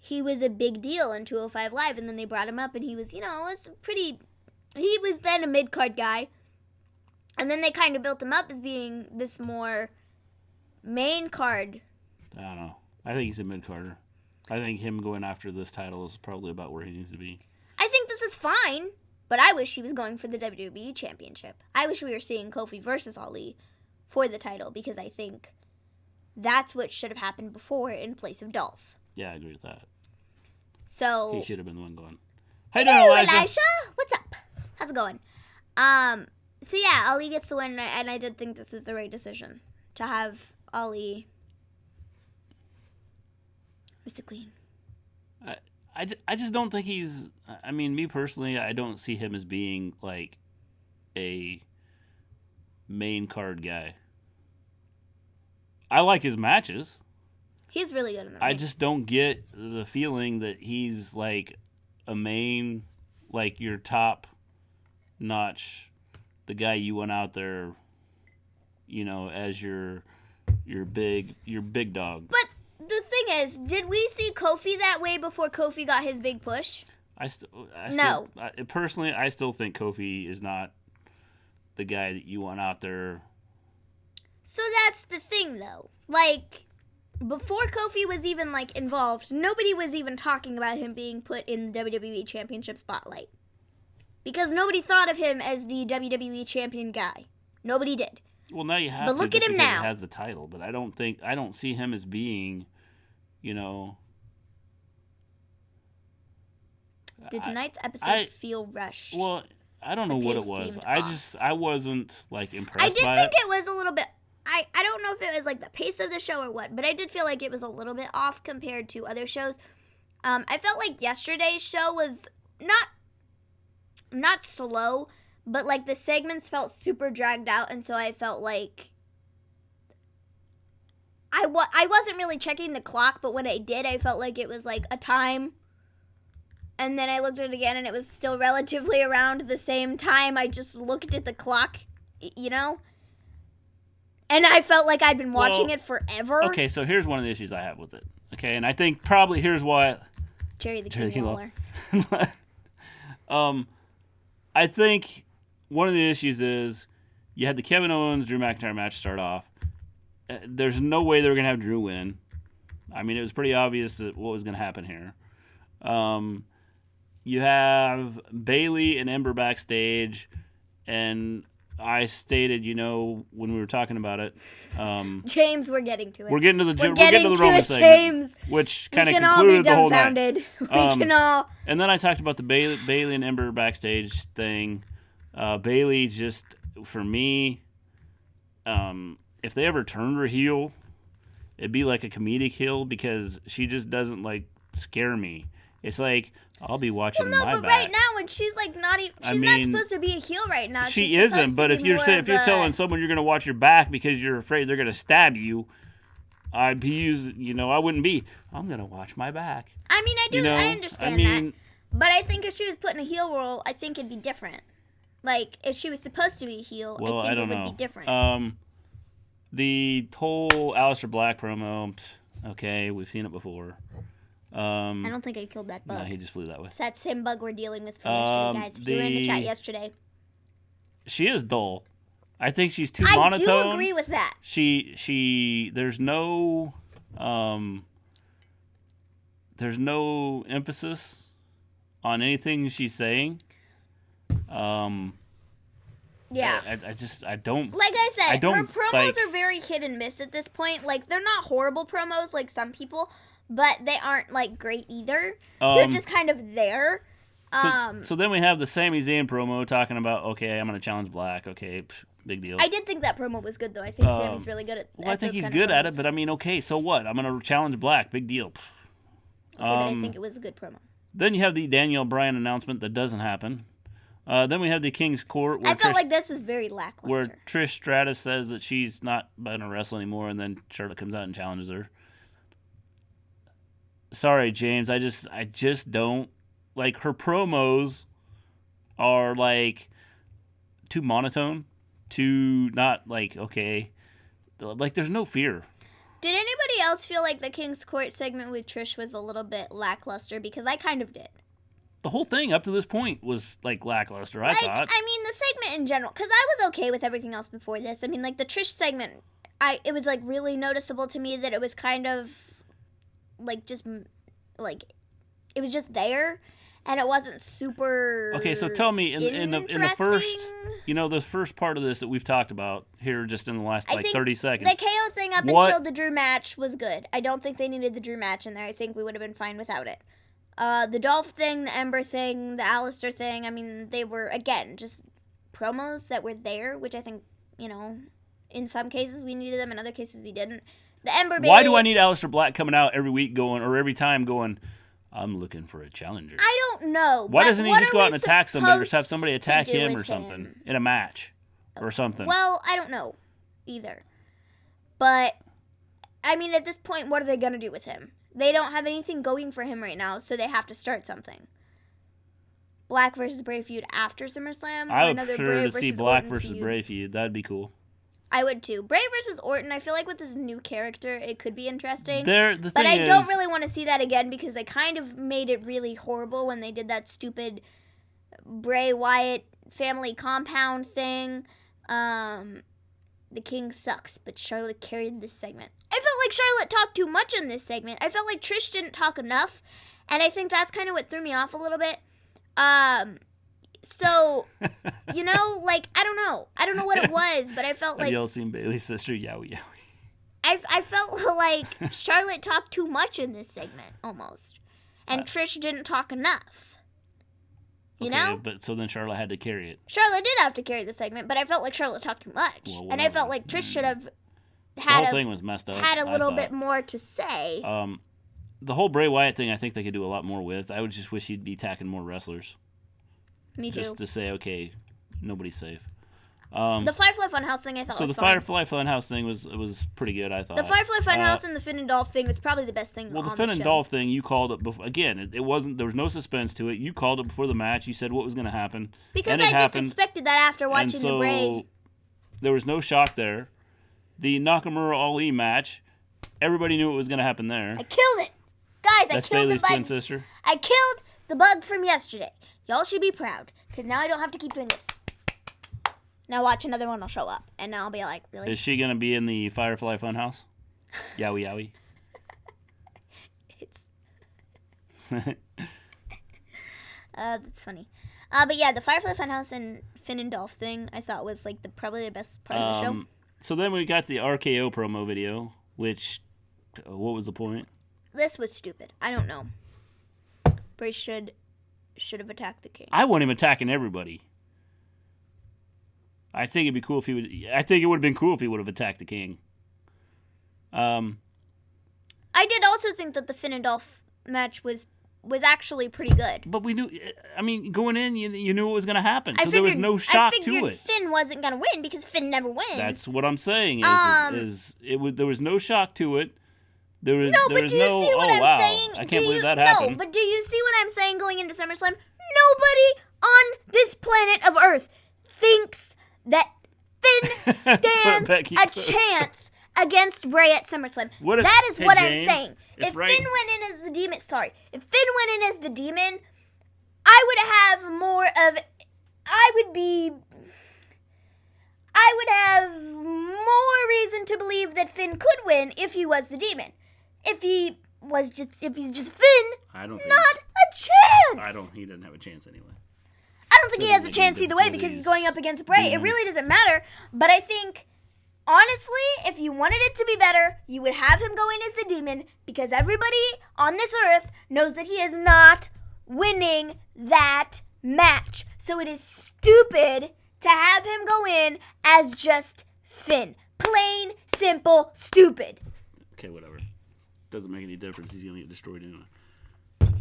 He was a big deal in 205 Live, and then they brought him up, and he was, he was then a mid-card guy. And then they kind of built him up as being this more main card. I don't know. I think he's a mid-carder. I think him going after this title is probably about where he needs to be. I think this is fine, but I wish he was going for the WWE Championship. I wish we were seeing Kofi versus Ali for the title, because I think that's what should have happened before in place of Dolph. Yeah, I agree with that. So he should have been the one going. Hey, Elijah. What's up? How's it going? So yeah, Ali gets the win, and I did think this is the right decision to have Ali. Mr. Gleen. I just don't think he's... I mean, me personally, I don't see him as being, like, a main card guy. I like his matches. He's really good in the ring. I just don't get the feeling that he's, like, a main, like, your top-notch, the guy you went out there, as your big dog. But the thing is, did we see Kofi that way before Kofi got his big push? Personally, I still think Kofi is not the guy that you want out there. So that's the thing, though. Like, before Kofi was even, involved, nobody was even talking about him being put in the WWE Championship spotlight. Because nobody thought of him as the WWE Champion guy. Nobody did. Well, now you have but to. Look at him now. He has the title, but I don't see him as being, Did tonight's episode feel rushed? Well, I don't know what it was. I wasn't impressed by it. I did think it was a little bit. I don't know if it was the pace of the show or what, but I did feel like it was a little bit off compared to other shows. I felt like yesterday's show was not slow, but the segments felt super dragged out, and so I felt like I wasn't really checking the clock, but when I did, I felt like it was a time. And then I looked at it again, and it was still relatively around the same time. I just looked at the clock, And I felt like I'd been watching it forever. Okay, so here's one of the issues I have with it. Okay, and I think probably here's why... Jerry the King Lawler. I think one of the issues is you had the Kevin Owens, Drew McIntyre match start off. There's no way they were going to have Drew win. I mean, it was pretty obvious what was going to happen here. You have Bayley and Ember backstage, and I stated, when we were talking about it. James, we're getting to it. We're getting to the Roman segment, James. which kind of concluded the whole night. We can all. And then I talked about the Bayley and Ember backstage thing. Bayley just, for me, if they ever turned her heel, it'd be like a comedic heel because she just doesn't scare me. It's I'll be watching my back. Well, no, but right now when she's not supposed to be a heel right now. She isn't. But if you're telling someone you're going to watch your back because you're afraid they're going to stab you, I wouldn't be. I'm going to watch my back. I mean, I understand that. But I think if she was put in a heel role, I think it'd be different. If she was supposed to be a heel, I think it would be different. The whole Aleister Black promo, okay, we've seen it before. I don't think I killed that bug. No, he just flew that way. So that's the same bug we're dealing with from yesterday, guys. If you were in the chat yesterday. She is dull. I think she's too monotone. I do agree with that. There's no emphasis on anything she's saying. Yeah. I don't. Like I said, her promos are very hit and miss at this point. They're not horrible promos like some people, but they aren't great either. They're just kind of there. So then we have the Sami Zayn promo talking about, okay, I'm going to challenge Black. Okay, big deal. I did think that promo was good, though. I think Sami's really good at Well, I think he's good at it, but I mean, okay, so what? I'm going to challenge Black. Big deal. Okay, but I think it was a good promo. Then you have the Daniel Bryan announcement that doesn't happen. Then we have the King's Court. Where I felt like this was very lackluster. Where Trish Stratus says that she's not going to wrestle anymore, and then Charlotte comes out and challenges her. sorry, James. I just don't like her promos. Are like too monotone, too not like okay. Like there's no fear. Did anybody else feel like the King's Court segment with Trish was a little bit lackluster? Because I kind of did. The whole thing up to this point was like lackluster, I thought. I mean, the segment in general, because I was okay with everything else before this. I mean, like the Trish segment, it was like really noticeable to me that it was kind of like just like it was just there, and it wasn't super. Okay, so tell me in the first, the first part of this that we've talked about here just in the last like 30 seconds. The KO thing up until the Drew match was good. I don't think they needed the Drew match in there. I think we would have been fine without it. The Dolph thing, the Ember thing, the Aleister thing, I mean, they were, again, just promos that were there, which I think, in some cases we needed them, in other cases we didn't. The Ember Bayley, why do I need Aleister Black coming out every week or every time going, I'm looking for a challenger? I don't know. Why doesn't he just go out and attack somebody or just have somebody attack him or something in a match or something? Well, I don't know either. But, I mean, at this point, what are they going to do with him? They don't have anything going for him right now, so they have to start something. Black versus Bray feud after SummerSlam? I would prefer to see Black versus Bray feud. That'd be cool. I would too. Bray versus Orton, I feel like with this new character, it could be interesting. But I don't really want to see that again because they kind of made it really horrible when they did that stupid Bray Wyatt family compound thing. The King sucks, but Charlotte carried this segment. I felt like Charlotte talked too much in this segment. I felt like Trish didn't talk enough, and I think that's kind of what threw me off a little bit. So, I don't know. I don't know what it was, but I felt like... Have y'all seen Bayley's sister? Yowie yowie. I felt like Charlotte talked too much in this segment, almost. And Trish didn't talk enough. You know? But so then Charlotte had to carry it. Charlotte did have to carry the segment, but I felt like Charlotte talked too much. Well, and I felt like Trish should have the whole thing was messed up. Had a little bit more to say. The whole Bray Wyatt thing, I think they could do a lot more with. I would just wish he'd be attacking more wrestlers. Me too. Just to say, okay, nobody's safe. The Firefly Funhouse thing I thought was fun. So the Firefly Funhouse thing was pretty good, I thought. The Firefly Funhouse and the Finn and Dolph thing was probably the best thing on the show. Well, the Finn and Dolph thing, you called it before. Again, it wasn't. There was no suspense to it. You called it before the match. You said what was going to happen. Because I just expected that after watching the Bray. There was no shock there. The Nakamura Ali match, everybody knew what was going to happen there. I killed it. Guys, That's I killed Bayley's the bug. twin sister. I killed the bug from yesterday. Y'all should be proud, because now I don't have to keep doing this. Now watch another one will show up, and now I'll be like, really? Is she going to be in the Firefly Funhouse? Yowie yowie. That's funny. But yeah, the Firefly Funhouse and Finn and Dolph thing I thought was like probably the best part of the show. So then we got the RKO promo video, which, what was the point? This was stupid. I don't know. Bray should have attacked the King. I want him attacking everybody. I think it'd be cool if he would. I think it would have been cool if he would have attacked the King. I did also think that the Finn and Dolph match was actually pretty good. But we knew. I mean, going in, you knew what was going to happen, so there was no shock to it. I figured Finn wasn't going to win because Finn never wins. That's what I'm saying. There was no shock to it. There was no. But do you see what I'm saying? I can't believe that happened. No, but do you see what I'm saying? Going into SummerSlam, nobody on this planet of Earth thinks that Finn stands a chance against Bray at SummerSlam. That is what I'm saying. If Finn went in as the demon, if Finn went in as the demon, I would have more of, I would have more reason to believe that Finn could win if he was the demon. If he's just Finn, not a chance. He doesn't have a chance anyway. I don't think he has a chance either way because he's going up against Bray. It really doesn't matter. But I think, honestly, if you wanted it to be better, you would have him go in as the demon because everybody on this earth knows that he is not winning that match. So it is stupid to have him go in as just Finn. Plain, simple, stupid. Okay, whatever. Doesn't make any difference. He's going to get destroyed anyway.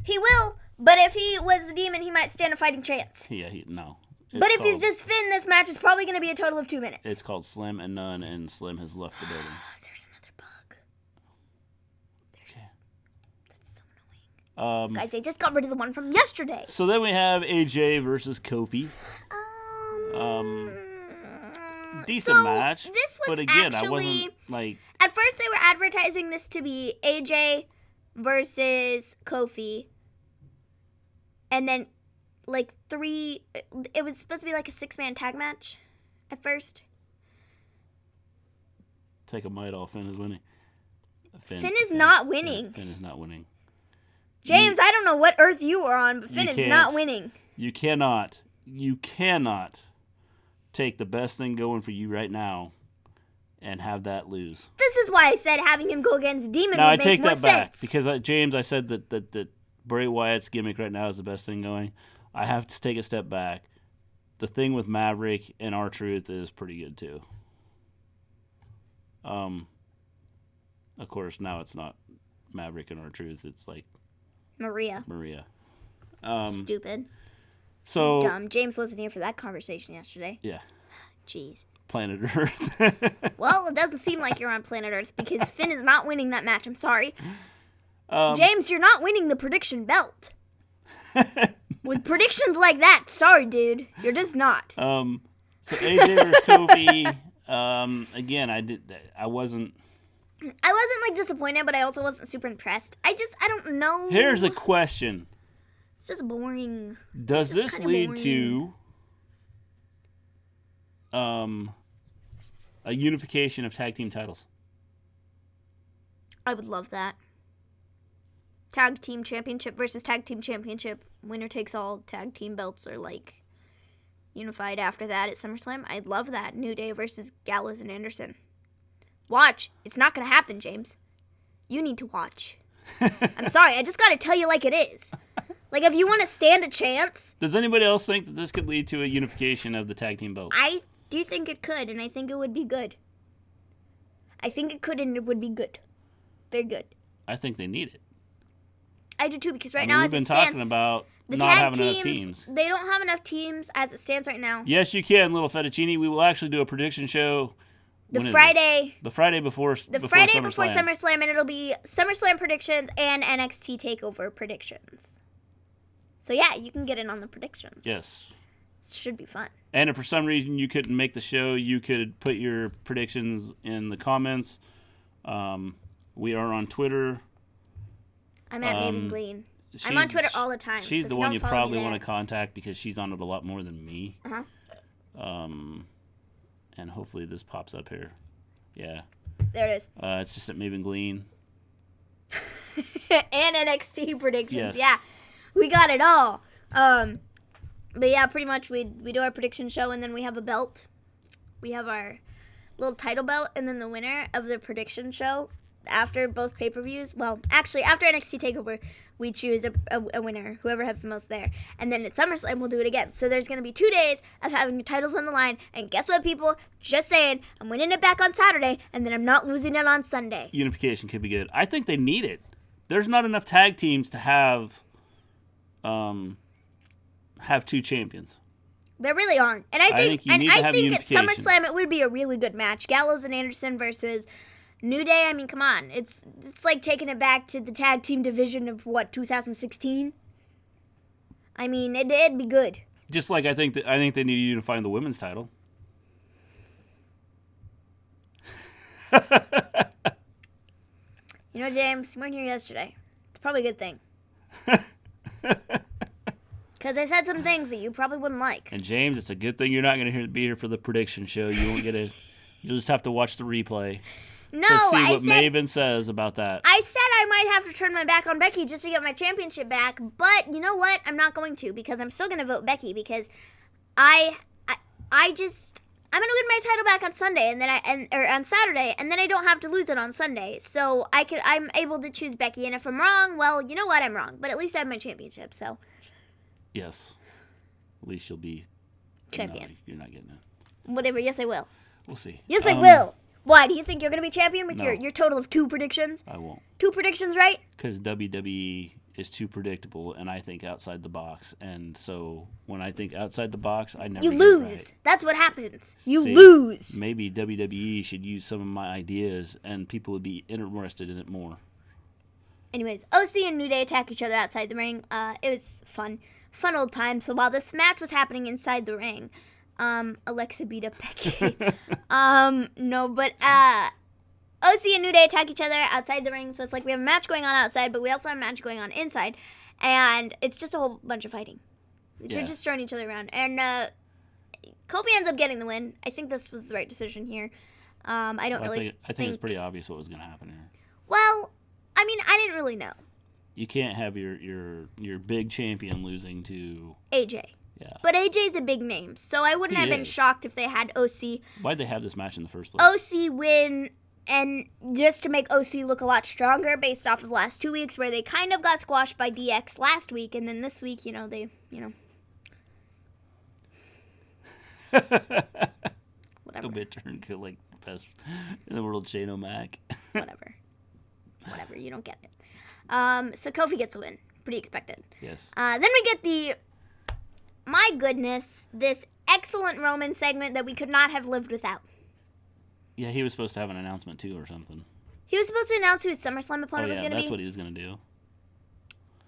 He will, but if he was the demon, he might stand a fighting chance. Yeah, no. But if he's just Finn, this match is probably going to be a total of 2 minutes. It's called Slim and None, and Slim has left the building. There's another bug. That's so Guys, they just got rid of the one from yesterday. So then we have AJ versus Kofi. Decent match. This was but again, actually, I wasn't like. At first, they were advertising this to be AJ versus Kofi. And then, like, it was supposed to be like a 6-man tag match at first. Take a might off. Finn is winning. Finn is not winning. Finn is not winning. James, I don't know what earth you were on, but Finn is not winning. You cannot take the best thing going for you right now and have that lose. This is why I said having him go against Demon Now, would make more sense. Now, I take that back because, James, I said that Bray Wyatt's gimmick right now is the best thing going. I have to take a step back. The thing with Maverick and R-Truth is pretty good, too. Of course, now it's not Maverick and R-Truth. It's like Maria. It's Stupid. so dumb. James wasn't here for that conversation yesterday. Yeah. Jeez. Planet Earth. Well, it doesn't seem like you're on planet Earth because Finn is not winning that match. I'm sorry. James, you're not winning the prediction belt. With predictions like that, sorry, dude. You're just not. So AJ versus Kofi. Again, I wasn't like disappointed, but I also wasn't super impressed. I don't know. Here's a question. It's just boring. Does this lead to a unification of tag team titles? I would love that. Tag team championship versus tag team championship. Winner takes all. Tag team belts are like unified after that at SummerSlam. I'd love that. New Day versus Gallows and Anderson. Watch. It's not going to happen, James. You need to watch. I'm sorry. I just got to tell you like it is. Like, if you want to stand a chance. Does anybody else think that this could lead to a unification of the tag team belts? I do think it could, and I think it would be good. I think it could, and it would be good. Very good. I think they need it. I do too, because right now, we've been talking about the not tag having enough teams. They don't have enough teams as it stands right now. Yes, you can, little fettuccine. We will actually do a prediction show. The Friday before SummerSlam, and it'll be SummerSlam predictions and NXT TakeOver predictions. So yeah, you can get in on the predictions. Yes. It should be fun. And if for some reason you couldn't make the show, you could put your predictions in the comments. We are on Twitter. I'm at Maven Gleen. I'm on Twitter all the time. She's the one you probably want to contact because she's on it a lot more than me. Uh-huh. And hopefully this pops up here. Yeah. There it is. It's just at Maven Gleen. And NXT predictions. Yes. Yeah. We got it all. But yeah, pretty much we do our prediction show and then we have a belt. We have our little title belt and then the winner of the prediction show after both pay-per-views. Well, actually, after NXT TakeOver, we choose a winner, whoever has the most there. And then at SummerSlam, we'll do it again. So there's going to be 2 days of having the titles on the line. And guess what, people? Just saying, I'm winning it back on Saturday, and then I'm not losing it on Sunday. Unification could be good. I think they need it. There's not enough tag teams to have 2 champions. There really aren't. And I think at SummerSlam, it would be a really good match. Gallows and Anderson versus New Day. I mean, come on. It's like taking it back to the tag team division of, 2016? I mean, it'd be good. Just like I think they need to unify the women's title. You know, James, you weren't here yesterday. It's probably a good thing. Because I said some things that you probably wouldn't like. And James, it's a good thing you're not going to be here for the prediction show. You won't get you'll just have to watch the replay. No, to see what Maven says about that. I said I might have to turn my back on Becky just to get my championship back, but you know what? I'm not going to because I'm still going to vote Becky because I'm going to win my title back on Sunday or on Saturday, and then I don't have to lose it on Sunday. So I'm able to choose Becky, and if I'm wrong, well, you know what? I'm wrong, but at least I have my championship. So yes, at least you'll be champion. No, you're not getting it. Whatever. Yes, I will. We'll see. Yes, I will. Why? Do you think you're going to be champion with No. your total of 2 predictions? I won't. 2 predictions, right? Because WWE is too predictable, and I think outside the box. And so when I think outside the box, I never You get lose. it right. That's what happens. You See, lose. Maybe WWE should use some of my ideas, and people would be interested in it more. Anyways, OC and New Day attack each other outside the ring. It was fun old time. So while this match was happening inside the ring, Alexa beat up Becky. No, but OC and New Day attack each other outside the ring. So it's like we have a match going on outside, but we also have a match going on inside, and it's just a whole bunch of fighting. Yeah. They're just throwing each other around, and Kofi ends up getting the win. I think this was the right decision here. I think it's pretty obvious what was going to happen here. Well, I mean, I didn't really know. You can't have your big champion losing to AJ. Yeah. But AJ's a big name, so I wouldn't have been shocked if they had OC. Why'd they have this match in the first place? OC win, and just to make OC look a lot stronger based off of the last 2 weeks where they kind of got squashed by DX last week, and then this week, they. Whatever. A bit turn kill like best in the world, Shane O'Mac. Whatever, you don't get it. So Kofi gets a win. Pretty expected. Yes. Then we get my goodness, this excellent Roman segment that we could not have lived without. Yeah, he was supposed to have an announcement too or something. He was supposed to announce who his SummerSlam opponent was going to be. That's what he was going to do.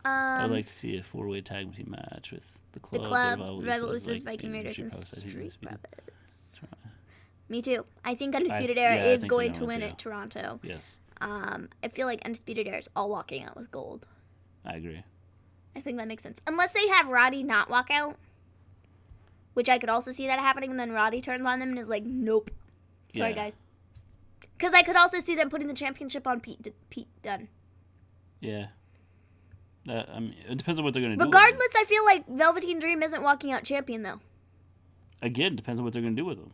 I would like to see a 4-way tag team match with the Club, Rebel Usos, Viking Raiders, and Street Profits. Me too. I think Undisputed Era is going to win at Toronto. Yes. I feel like Undisputed Era is all walking out with gold. I agree. I think that makes sense. Unless they have Roddy not walk out, which I could also see that happening, and then Roddy turns on them and is like, nope. Sorry, guys. Because I could also see them putting the championship on Pete Dunne. Yeah. It depends on what they're going to do. Regardless, I feel like Velveteen Dream isn't walking out champion, though. Again, depends on what they're going to do with them.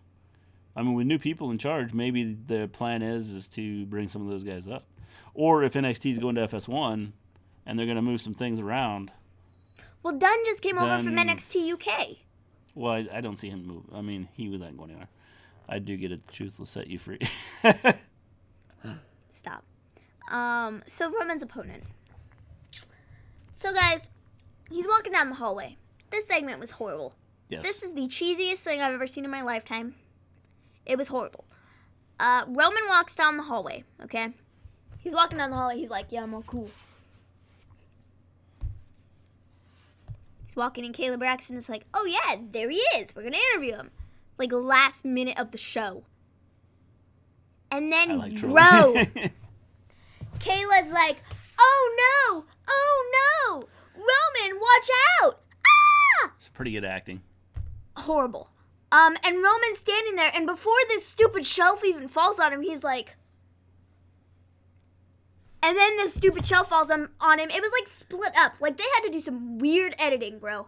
I mean, with new people in charge, maybe the plan is to bring some of those guys up. Or if NXT is going to FS1 and they're going to move some things around. Well, Dunn just came over from NXT UK. Well, I don't see him move. I mean, he was not going anywhere. I do get it. The truth will set you free. Stop. So Roman's opponent. So, guys, he's walking down the hallway. This segment was horrible. Yes. This is the cheesiest thing I've ever seen in my lifetime. It was horrible. Roman walks down the hallway, okay? He's walking down the hallway. He's like, yeah, I'm all cool. He's walking, and Kayla Braxton is like, oh, yeah, there he is. We're going to interview him. Like, last minute of the show. And then, Kayla's like, oh, no. Roman, watch out. Ah! It's pretty good acting. Horrible. And Roman's standing there, and before this stupid shelf even falls on him, he's like... And then this stupid shelf falls on him. It was, like, split up. Like, they had to do some weird editing, bro.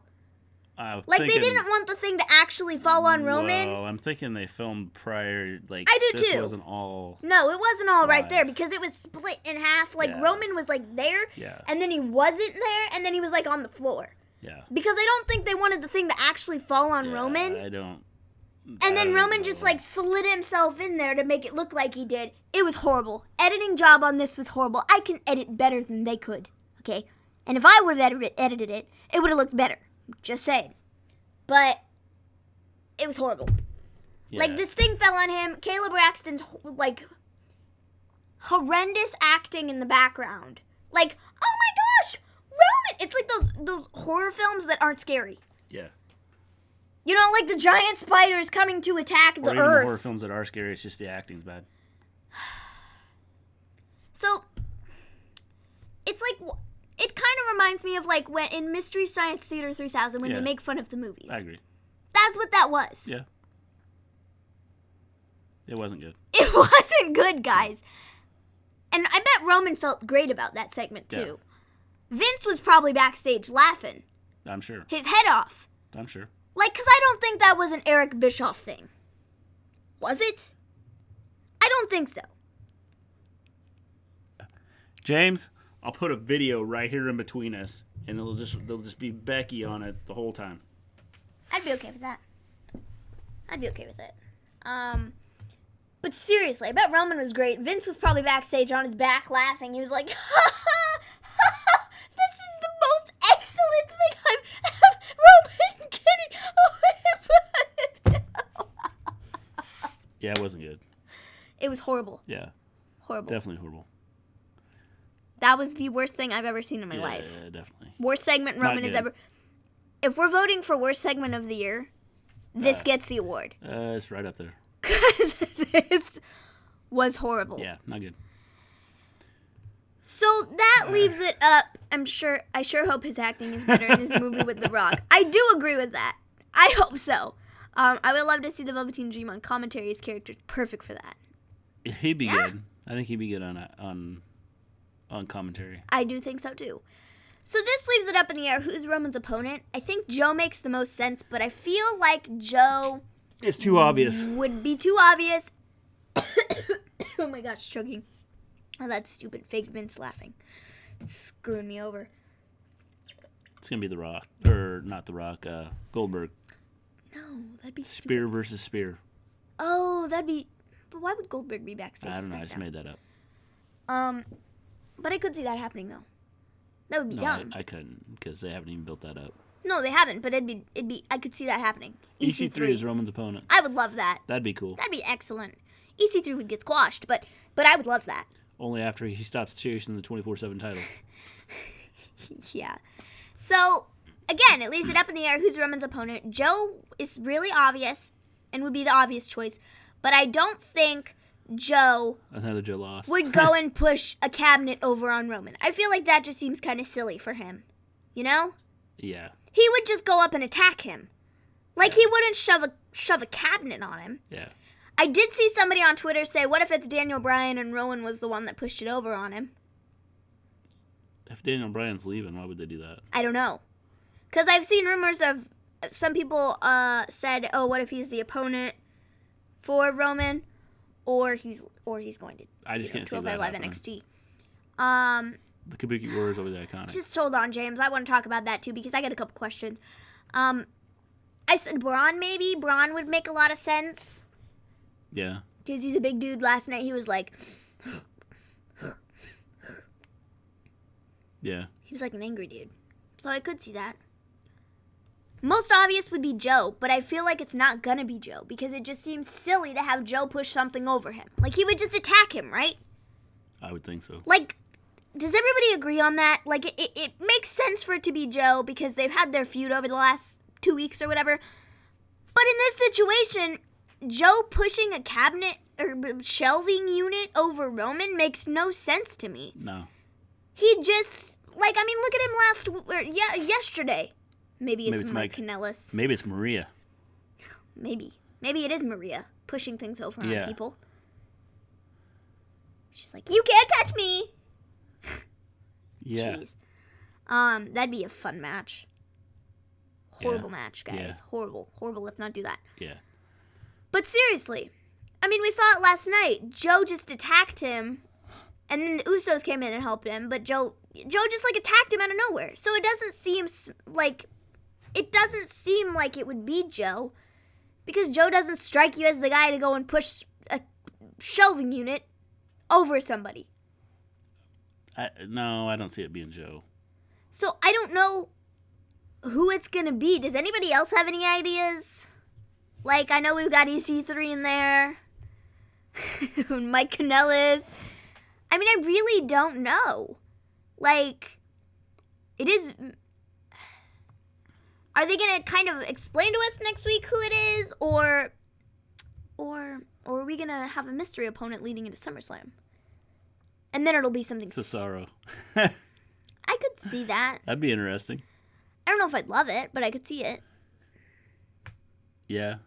They didn't want the thing to actually fall on Roman. Well, I'm thinking they filmed prior, like, I do this too. wasn't all... No, it wasn't all right live. there, because it was split in half. Like, Roman was, like, there, and then he wasn't there, and then he was, like, on the floor. Yeah. Because I don't think they wanted the thing to actually fall on Roman. I don't... And then Roman just, like, slid himself in there to make it look like he did. It was horrible. Editing job on this was horrible. I can edit better than they could, okay? And if I would have edited it, it would have looked better. Just saying. But it was horrible. Yeah. Like, this thing fell on him. Kayla Braxton's, like, horrendous acting in the background. Like, oh my gosh, Roman! It's like those horror films that aren't scary. Yeah. You know, like the giant spiders coming to attack the Earth. Earth. The horror films that are scary, it's just the acting's bad. So, it's like, it kind of reminds me of like when in Mystery Science Theater 3000 when they make fun of the movies. I agree. That's what that was. Yeah. It wasn't good. It wasn't good, guys. And I bet Roman felt great about that segment, too. Yeah. Vince was probably backstage laughing. I'm sure. His head off. I'm sure. Like, because I don't think that was an Eric Bischoff thing. Was it? I don't think so. James, I'll put a video right here in between us, and they'll just be Becky on it the whole time. I'd be okay with that. I'd be okay with it. But seriously, I bet Roman was great. Vince was probably backstage on his back laughing. He was like, ha ha, ha ha, this is the most excellent thing I've ever... Roman getting Yeah, it wasn't good. It was horrible. Yeah. Horrible. Definitely horrible. That was the worst thing I've ever seen in my life. Yeah, definitely. Worst segment Roman has ever... If we're voting for worst segment of the year, this gets the award. It's right up there. Because this was horrible. Yeah, not good. So that leaves it up. I sure hope his acting is better in this movie with The Rock. I do agree with that. I hope so. I would love to see the Velveteen Dream on commentary. His character's perfect for that. He'd be good. I think he'd be good on commentary. I do think so too. So this leaves it up in the air. Who's Roman's opponent? I think Joe makes the most sense, but I feel like Joe... It's too obvious. Would be too obvious. Oh my gosh, choking. Oh, that stupid fake Vince laughing. It's screwing me over. It's going to be The Rock. Or not The Rock, Goldberg. No, that'd be stupid. Spear versus Spear. Oh, that'd be... But why would Goldberg be backstage? I don't know. I just made that up. But I could see that happening, though. That would be dumb. I couldn't, because they haven't even built that up. No, they haven't, but it'd be. I could see that happening. EC3 is Roman's opponent. I would love that. That'd be cool. That'd be excellent. EC3 would get squashed, but I would love that. Only after he stops chasing the 24/7 title. Yeah. So, again, it leaves it up in the air who's Roman's opponent. Joe is really obvious and would be the obvious choice, but I don't think Joe Another Joe lost. would go and push a cabinet over on Roman. I feel like that just seems kind of silly for him. You know? Yeah. He would just go up and attack him. Like, he wouldn't shove a cabinet on him. Yeah. I did see somebody on Twitter say, what if it's Daniel Bryan and Rowan was the one that pushed it over on him? If Daniel Bryan's leaving, why would they do that? I don't know. Because I've seen rumors of some people said, oh, what if he's the opponent for Roman? Or he's going to I just can't see that 12 by 11 happening. NXT. The Kabuki Warriors will be iconic. Just hold on, James. I want to talk about that, too, because I got a couple questions. I said Braun, maybe. Braun would make a lot of sense. Yeah. Because he's a big dude. Last night, he was like... Yeah. He was like an angry dude. So I could see that. Most obvious would be Joe, but I feel like it's not going to be Joe, because it just seems silly to have Joe push something over him. Like, he would just attack him, right? I would think so. Like... Does everybody agree on that? Like, it makes sense for it to be Joe because they've had their feud over the last 2 weeks or whatever. But in this situation, Joe pushing a cabinet or shelving unit over Roman makes no sense to me. No. He just, like, I mean, look at him yesterday. Maybe it's Mike Kanellis. Maybe it's Maria. Maybe it is Maria pushing things over on people. She's like, you can't touch me. Yeah. Jeez. That'd be a fun match. Horrible match, guys. Yeah. Horrible. Let's not do that. Yeah. But seriously, I mean, we saw it last night. Joe just attacked him, and then the Usos came in and helped him, but Joe just, like, attacked him out of nowhere. So it doesn't seem like it would be Joe, because Joe doesn't strike you as the guy to go and push a shelving unit over somebody. No, I don't see it being Joe. So I don't know who it's going to be. Does anybody else have any ideas? Like, I know we've got EC3 in there. Mike Kanellis. I mean, I really don't know. Like, it is... Are they going to kind of explain to us next week who it is? Or are we going to have a mystery opponent leading into SummerSlam? And then it'll be something... Cesaro. I could see that. That'd be interesting. I don't know if I'd love it, but I could see it. Yeah.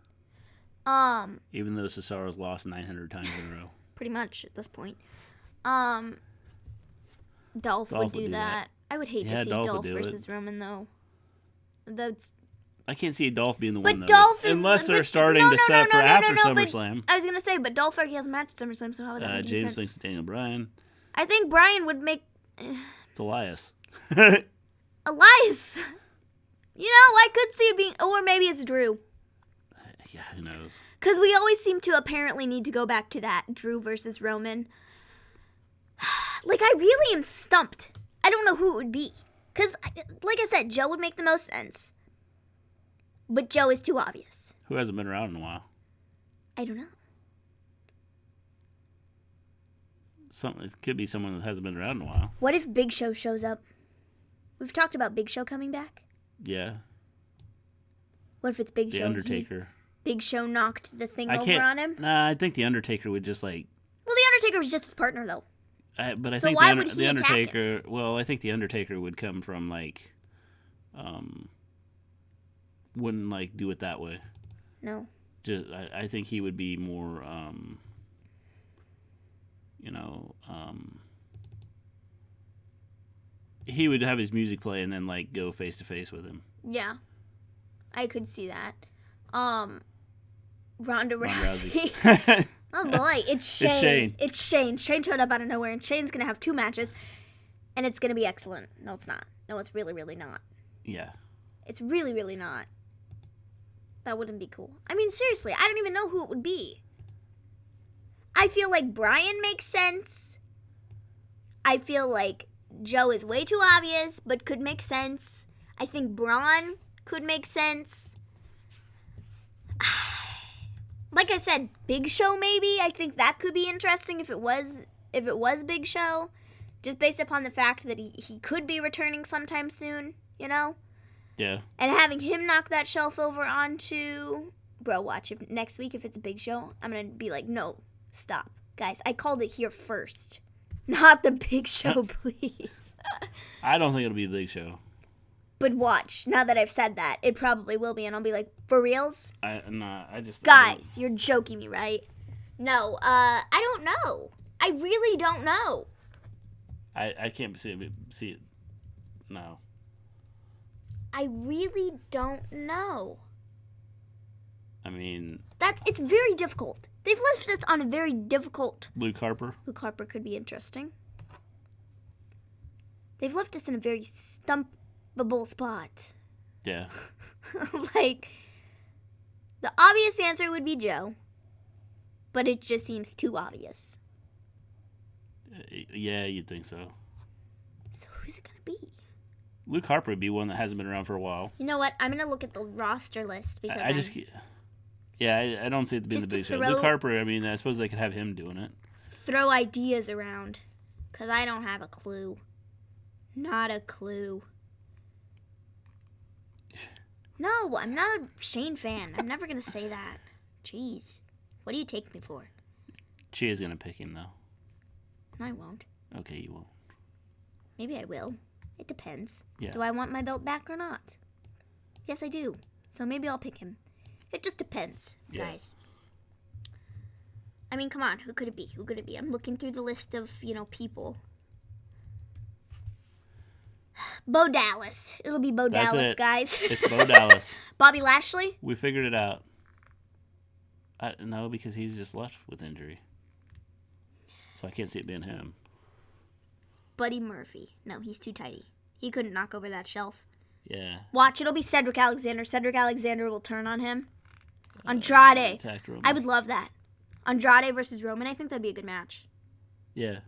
Even though Cesaro's lost 900 times in a row. Pretty much at this point. Dolph would do that. I would hate to see Dolph versus Roman, though. I can't see Dolph being the but one, though. Dolph is, unless they're starting to set for after SummerSlam. I was going to say, but Dolph already has a match at SummerSlam, so how would that make James sense? thinks it's Daniel Bryan. I think Bryan would make... It's Elias. Elias! You know, I could see it being... Or maybe it's Drew. Yeah, who knows? Because we always seem to apparently need to go back to that Drew versus Roman. Like, I really am stumped. I don't know who it would be. Because, like I said, Joe would make the most sense. But Joe is too obvious. Who hasn't been around in a while? I don't know. It could be someone that hasn't been around in a while. What if Big Show shows up? We've talked about Big Show coming back. Yeah. What if it's Big Show? The Undertaker. Big Show knocked the thing over on him? Nah, I think The Undertaker would just like... Well, The Undertaker was just his partner, though. But I So think why would he the attack Undertaker... Well, I think The Undertaker would come from like... wouldn't like do it that way. No. Just, I think he would be more... he would have his music play and then like go face to face with him. Yeah. I could see that. Ronda Rousey. Oh boy, it's Shane. It's Shane. Shane showed up out of nowhere, and Shane's gonna have 2 matches, and it's gonna be excellent. No, it's not. No, it's really, really not. Yeah. It's really, really not. That wouldn't be cool. I mean, seriously, I don't even know who it would be. I feel like Bryan makes sense. I feel like Joe is way too obvious, but could make sense. I think Braun could make sense. Like I said, Big Show maybe. I think that could be interesting if it was Big Show, just based upon the fact that he could be returning sometime soon, you know? Yeah. And having him knock that shelf over onto... Bro, watch. If next week, if it's a Big Show, I'm going to be like, no, stop. Guys, I called it here first. Not the Big Show, please. I don't think it'll be the Big Show. But watch, now that I've said that, it probably will be, and I'll be like, for reals? Guys, you're joking me, right? No, I don't know. I really don't know. I can't see it. No. I really don't know. I mean... It's very difficult. They've left us on a very difficult... Luke Harper? Luke Harper could be interesting. They've left us in a very stumpable spot. Yeah. Like, the obvious answer would be Joe, but it just seems too obvious. Yeah, you'd think so. So who's it going to be? Luke Harper would be one that hasn't been around for a while. You know what? I'm going to look at the roster list because I don't see it being the Big Show. Luke Harper, I mean, I suppose they could have him doing it. Throw ideas around because I don't have a clue. Not a clue. No, I'm not a Shane fan. I'm never going to say that. Jeez. What do you take me for? She is going to pick him, though. I won't. Okay, you won't. Maybe I will. It depends. Yeah. Do I want my belt back or not? Yes, I do. So maybe I'll pick him. It just depends, guys. I mean, come on. Who could it be? Who could it be? I'm looking through the list of, people. Bo Dallas. It'll be Bo That's Dallas, it. guys. It's Bo Dallas. Bobby Lashley? We figured it out. No, because he's just left with injury. So I can't see it being him. Buddy Murphy. No, he's too tidy. He couldn't knock over that shelf. Yeah. Watch, it'll be Cedric Alexander. Cedric Alexander will turn on him. Andrade. I would love that. Andrade versus Roman. I think that'd be a good match. Yeah.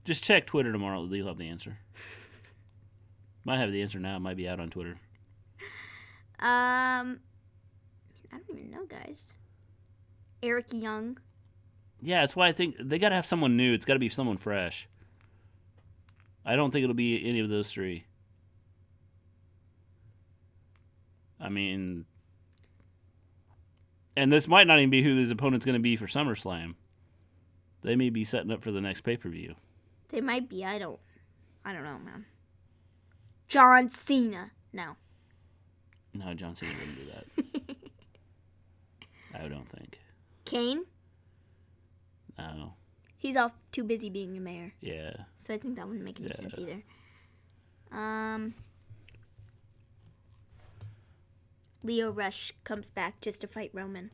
Just check Twitter tomorrow. You'll have the answer. Might have the answer now. It might be out on Twitter. I don't even know, guys. Eric Young. Yeah, that's why I think they got to have someone new. It's got to be someone fresh. I don't think it'll be any of those three. I mean... And this might not even be who his opponent's going to be for SummerSlam. They may be setting up for the next pay-per-view. They might be. I don't know, man. John Cena. No. No, John Cena wouldn't do that. I don't think. Kane? No. He's all too busy being a mayor. Yeah. So I think that wouldn't make any sense either. Leo Rush comes back just to fight Roman.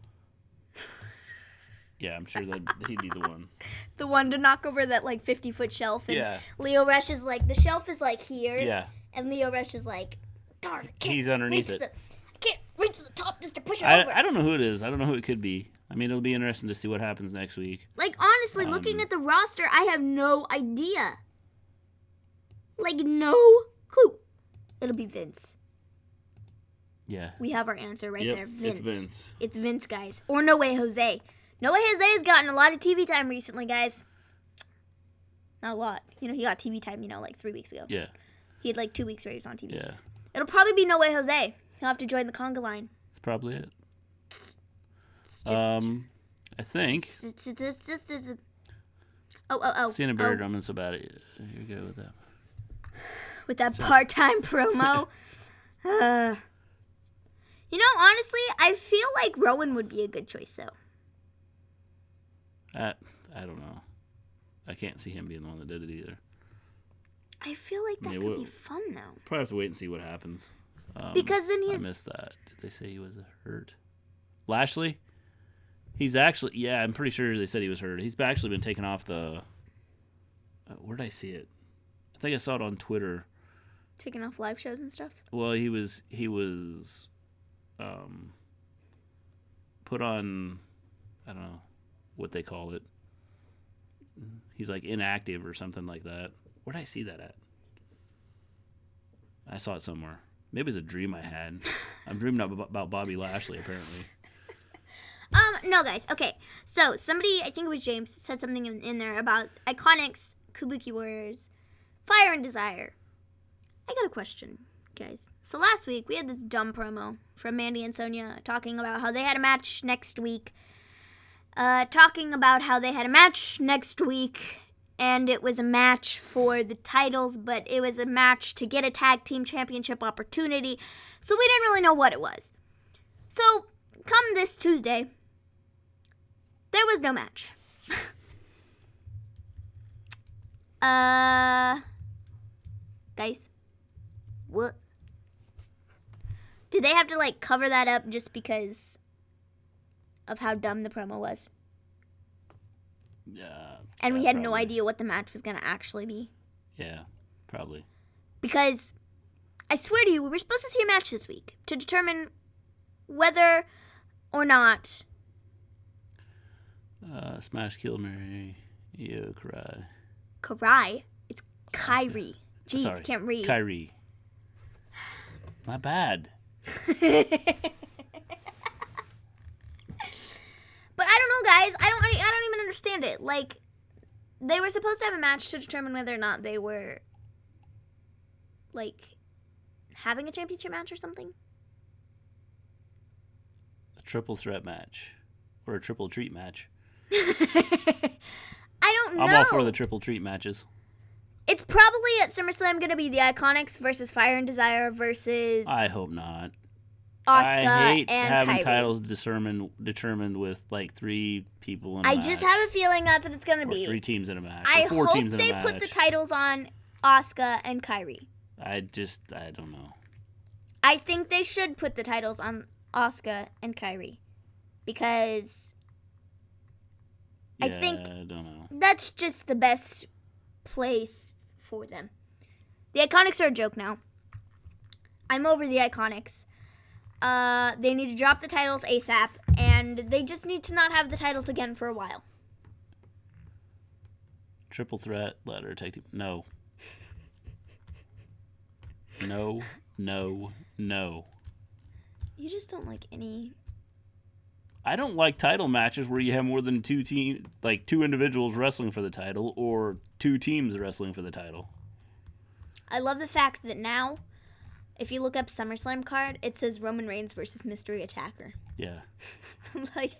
Yeah, I'm sure that he'd be the one. The one to knock over that 50-foot shelf. And yeah. Leo Rush is the shelf is here. Yeah. And Leo Rush is darn, he's underneath it. I can't reach the top just to push it over. I don't know who it is. I don't know who it could be. I mean, it'll be interesting to see what happens next week. Honestly, looking at the roster, I have no idea. No clue. It'll be Vince. Yeah. We have our answer right there. Vince. It's Vince. It's Vince, guys. Or No Way Jose. No Way Jose has gotten a lot of TV time recently, guys. Not a lot. You know, he got TV time, like 3 weeks ago. Yeah. He had like 2 weeks where he was on TV. Yeah. It'll probably be No Way Jose. He'll have to join the conga line. That's probably it. I think. Seeing a Barry Drummond so bad. Here you go with that. With that part-time promo. Honestly, I feel like Rowan would be a good choice, though. I don't know. I can't see him being the one that did it either. I feel like that could be fun, though. Probably have to wait and see what happens. Because then I missed that. Did they say he was hurt? Lashley? He's actually... Yeah, I'm pretty sure they said he was hurt. He's actually been taken off the... where did I see it? I think I saw it on Twitter. Taking off live shows and stuff? Well, he was put on... I don't know what they call it. He's like inactive or something like that. Where did I see that at? I saw it somewhere. Maybe it's a dream I had. I'm dreaming about Bobby Lashley, apparently. No, guys. Okay. So, somebody, I think it was James, said something in there about Iconics, Kabuki Warriors, Fire and Desire. I got a question, guys. So, last week, we had this dumb promo from Mandy and Sonya talking about how they had a match next week. And it was a match for the titles, but it was a match to get a tag team championship opportunity. So we didn't really know what it was. So come this Tuesday, there was no match. Guys, what? Did they have to cover that up just because of how dumb the promo was? Yeah. And we had no idea what the match was going to actually be. Yeah, probably. Because, I swear to you, we were supposed to see a match this week to determine whether or not... Smash, kill, marry, yo, cry. Karai? It's Kyrie. Jeez, Sorry, can't read. Kyrie. Not bad. But I don't know, guys. I don't even understand it. They were supposed to have a match to determine whether or not they were, having a championship match or something. A triple threat match. Or a triple treat match. I don't know. I'm all for the triple treat matches. It's probably at SummerSlam going to be the Iconics versus Fire and Desire versus... I hope not. Asuka I hate and having Kyrie. titles determined with 3 people in a match. I just have a feeling that's what it's going to be. 3 teams in a match. I or 4 hope teams in a they match. put the titles on Asuka and Kyrie. I don't know. I think they should put the titles on Asuka and Kyrie. Because I think I don't know. that's just the best place for them. The Iconics are a joke now. I'm over the Iconics. They need to drop the titles ASAP, and they just need to not have the titles again for a while. Triple threat ladder tag team. No. No. No. No. You just don't like any... I don't like title matches where you have more than 2 individuals wrestling for the title or 2 teams wrestling for the title. I love the fact that now, if you look up SummerSlam card, it says Roman Reigns versus Mystery Attacker. Yeah.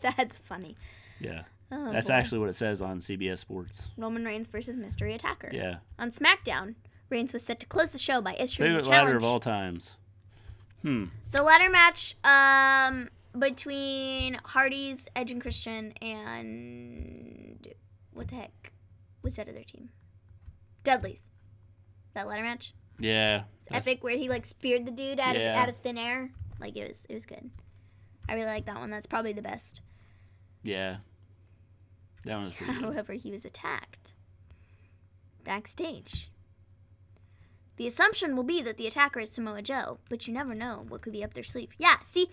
That's funny. Yeah. Oh, That's boy. actually what it says on CBS Sports. Roman Reigns versus Mystery Attacker. Yeah. On Smackdown, Reigns was set to close the show by issuing Favorite a challenge. ladder of all times. The ladder match between Hardy's, Edge and Christian, and what the heck was that other team? Dudley's. That ladder match. Yeah. Epic, where he speared the dude out Yeah. of thin air. It was good. I really like that one. That's probably the best. Yeah. That one was pretty good. However, he was attacked backstage. The assumption will be that the attacker is Samoa Joe, but you never know what could be up their sleeve. Yeah, see,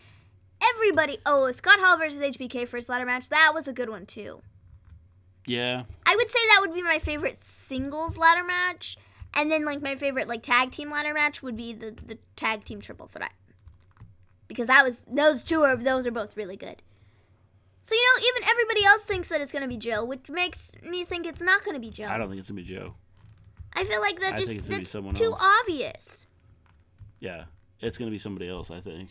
everybody... Oh, Scott Hall versus HBK first ladder match. That was a good one, too. Yeah. I would say that would be my favorite singles ladder match. And then, my favorite, tag team ladder match would be the tag team triple threat. Because those are both really good. So, even everybody else thinks that it's going to be Joe, which makes me think it's not going to be Joe. I don't think it's going to be Joe. I feel like I think it's gonna be that's someone too else. obvious. Yeah, it's going to be somebody else, I think.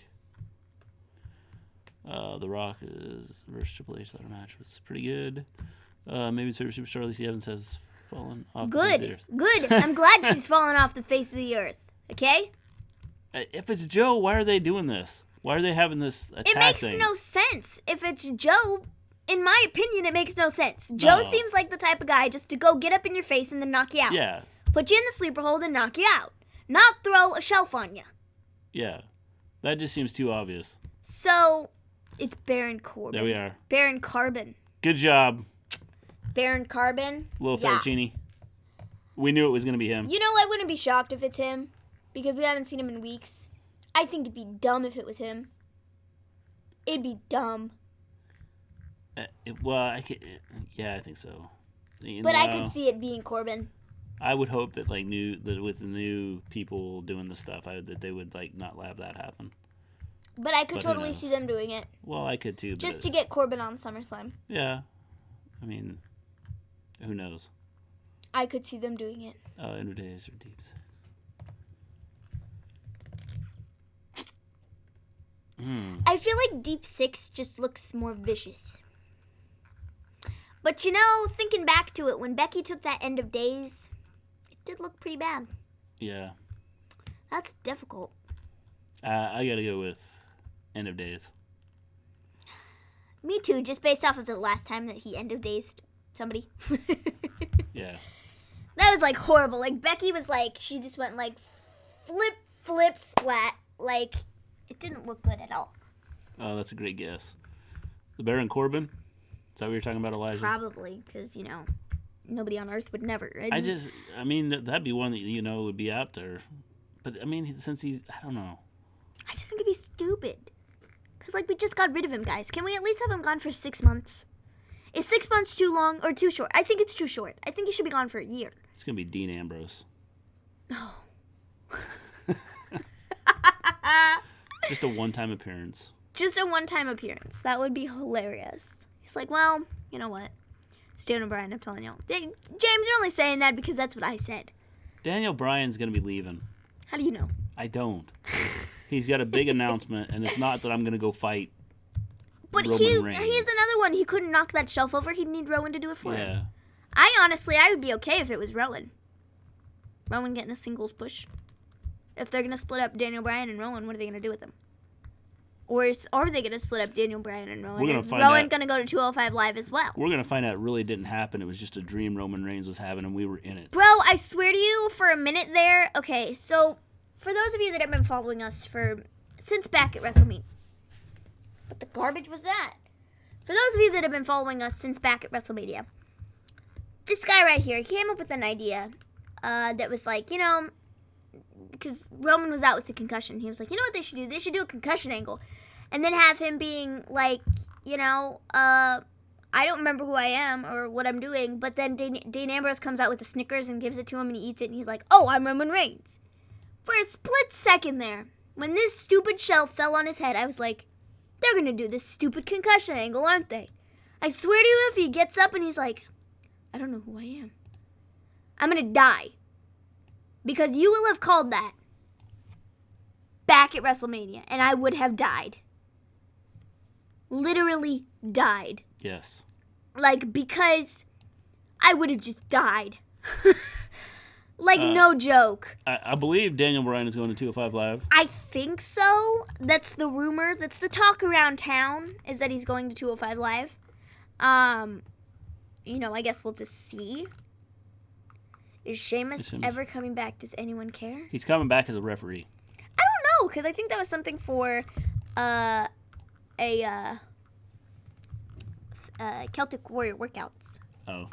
The Rock is versus Triple H. That match was pretty good. Maybe Superstar Lacey Evans has fallen off the face of the earth. Good. I'm glad she's fallen off the face of the earth. Okay? If it's Joe, why are they doing this? Why are they having this attack It makes thing? no sense. If it's Joe, in my opinion, it makes no sense. Joe No. seems like the type of guy just to go get up in your face and then knock you out. Yeah, Put you in the sleeper hold and knock you out. Not throw a shelf on you. yeah. That just seems too obvious. So, it's Baron Corbin. There we are. Baron Carbon. Good job, Baron Carbon. Lil Yeah. Fettuccine. We knew it was going to be him. You know, I wouldn't be shocked if it's him. Because we haven't seen him in weeks. I think it'd be dumb if it was him. It'd be dumb. I think so. But I could see it being Corbin. I would hope that with the new people doing the stuff, that they would not have that happen. But I could But who totally knows? see them doing it. Well, I could too. But Just to get Corbin on SummerSlam. yeah, I mean, who knows? I could see them doing it. End days or deeps. I feel like Deep Six just looks more vicious. But you know, thinking back to it, when Becky took that End of Days, it did look pretty bad. Yeah, That's difficult. I gotta go with End of Days. Me too, just based off of the last time that he End of Days'd somebody. Yeah, That was horrible. Becky was she just went flip, splat. It didn't look good at all. oh, that's a great guess. The Baron Corbin. Is that what you're talking about, Elijah? Probably, because, nobody on Earth would never. I mean, that'd be one that would be out there. But I mean, since I don't know. I just think it'd be stupid. Because, we just got rid of him, guys. Can we at least have him gone for 6 months? Is 6 months too long or too short? I think it's too short. I think he should be gone for a year. It's gonna be Dean Ambrose. Oh. Just a one-time appearance. Just a one-time appearance. That would be hilarious. He's well, you know what? Stan O'Brien, I'm telling y'all. James, you're only saying that because that's what I said. Daniel Bryan's gonna be leaving. How do you know? I don't. He's got a big announcement, and it's not that I'm gonna go fight. But Roman he's Reigns. another one. He couldn't knock that shelf over. He'd need Rowan to do it for him. Yeah. I would be okay if it was Rowan. Rowan getting a singles push. If they're going to split up Daniel Bryan and Rowan, what are they going to do with them? Or are they going to split up Daniel Bryan and Rowan? We're gonna Is find Rowan out. going to go to 205 Live as well? We're gonna find out it really didn't happen. It was just a dream Roman Reigns was having, and we were in it. Bro, I swear to you, for a minute there. Okay, so for those of you that have been following us since back at WrestleMania. What the garbage was that? For those of you that have been following us since back at WrestleMania, this guy right here came up with an idea that was because Roman was out with a concussion. He was like, you know what they should do? They should do a concussion angle. And then have him being I don't remember who I am or what I'm doing. But then Dean Ambrose comes out with the Snickers and gives it to him and he eats it. And he's like, oh, I'm Roman Reigns. For a split second there, when this stupid shelf fell on his head, I was like, they're going to do this stupid concussion angle, aren't they? I swear to you, if he gets up and he's like, I don't know who I am. I'm going to die. Because you will have called that back at WrestleMania, and I would have died. Literally died. Yes. Because I would have just died. No joke. I believe Daniel Bryan is going to 205 Live. I think so. That's the rumor. That's the talk around town, is that he's going to 205 Live. I guess we'll just see. Is Sheamus ever coming back? Does anyone care? He's coming back as a referee. I don't know, because I think that was something for Celtic Warrior workouts. Oh.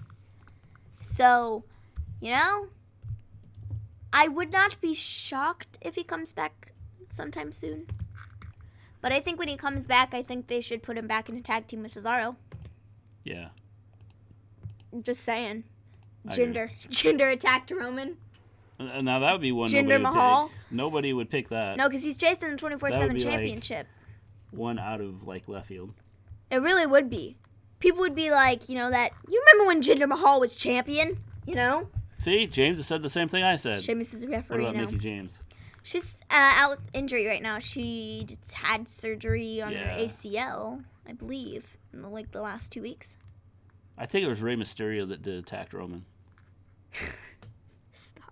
So, I would not be shocked if he comes back sometime soon. But I think when he comes back, I think they should put him back in a tag team with Cesaro. Yeah. Just saying. I Jinder attacked Roman. Now that would be one Jinder nobody Mahal. would pick. Nobody would pick that. No, because he's chasing the That would 24/7 be championship. One out of left field. It really would be. People would be like, that. You remember when Jinder Mahal was champion? See, James has said the same thing I said. Sheamus is a referee What about now. Mickey James? She's out with injury right now. She just had surgery on her ACL, I believe, in the last 2 weeks. I think it was Rey Mysterio that did attack Roman.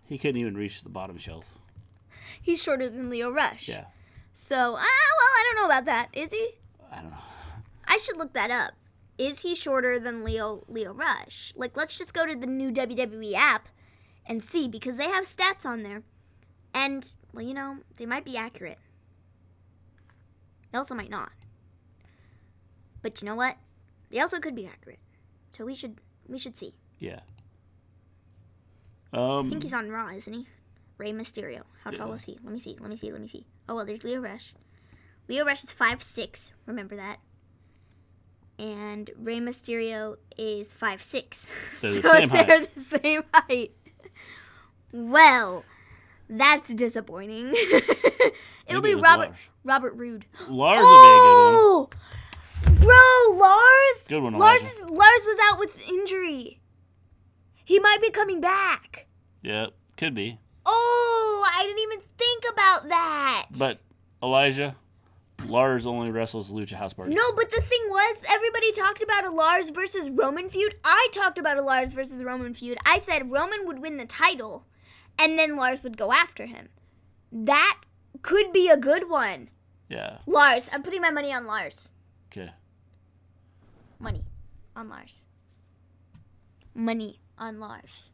He couldn't even reach the bottom shelf. He's shorter than Leo Rush. Yeah. So, well, I don't know about that. Is he? I don't know. I should look that up. Is he shorter than Leo Rush? Let's just go to the new WWE app and see, because they have stats on there. And, well, they might be accurate. They also might not. But you know what? They also could be accurate. So we should see. Yeah. I think he's on Raw, isn't he? Rey Mysterio. How tall is he? Let me see. Oh, well, there's Leo Rush. Leo Rush is 5'6". Remember that. And Rey Mysterio is 5'6". They're They're the same height. Well, that's disappointing. It'll be Robert Roode. Lars would be a good one. Bro, Lars? Good one, Lars Elijah. was out with injury. He might be coming back. Yeah, could be. Oh, I didn't even think about that. But, Elijah, Lars only wrestles Lucha House Party. No, but the thing was, everybody talked about a Lars versus Roman feud. I talked about a Lars versus Roman feud. I said Roman would win the title, and then Lars would go after him. That could be a good one. Yeah. Lars. I'm putting my money on Lars. Okay. Money on Lars. Money on Lars.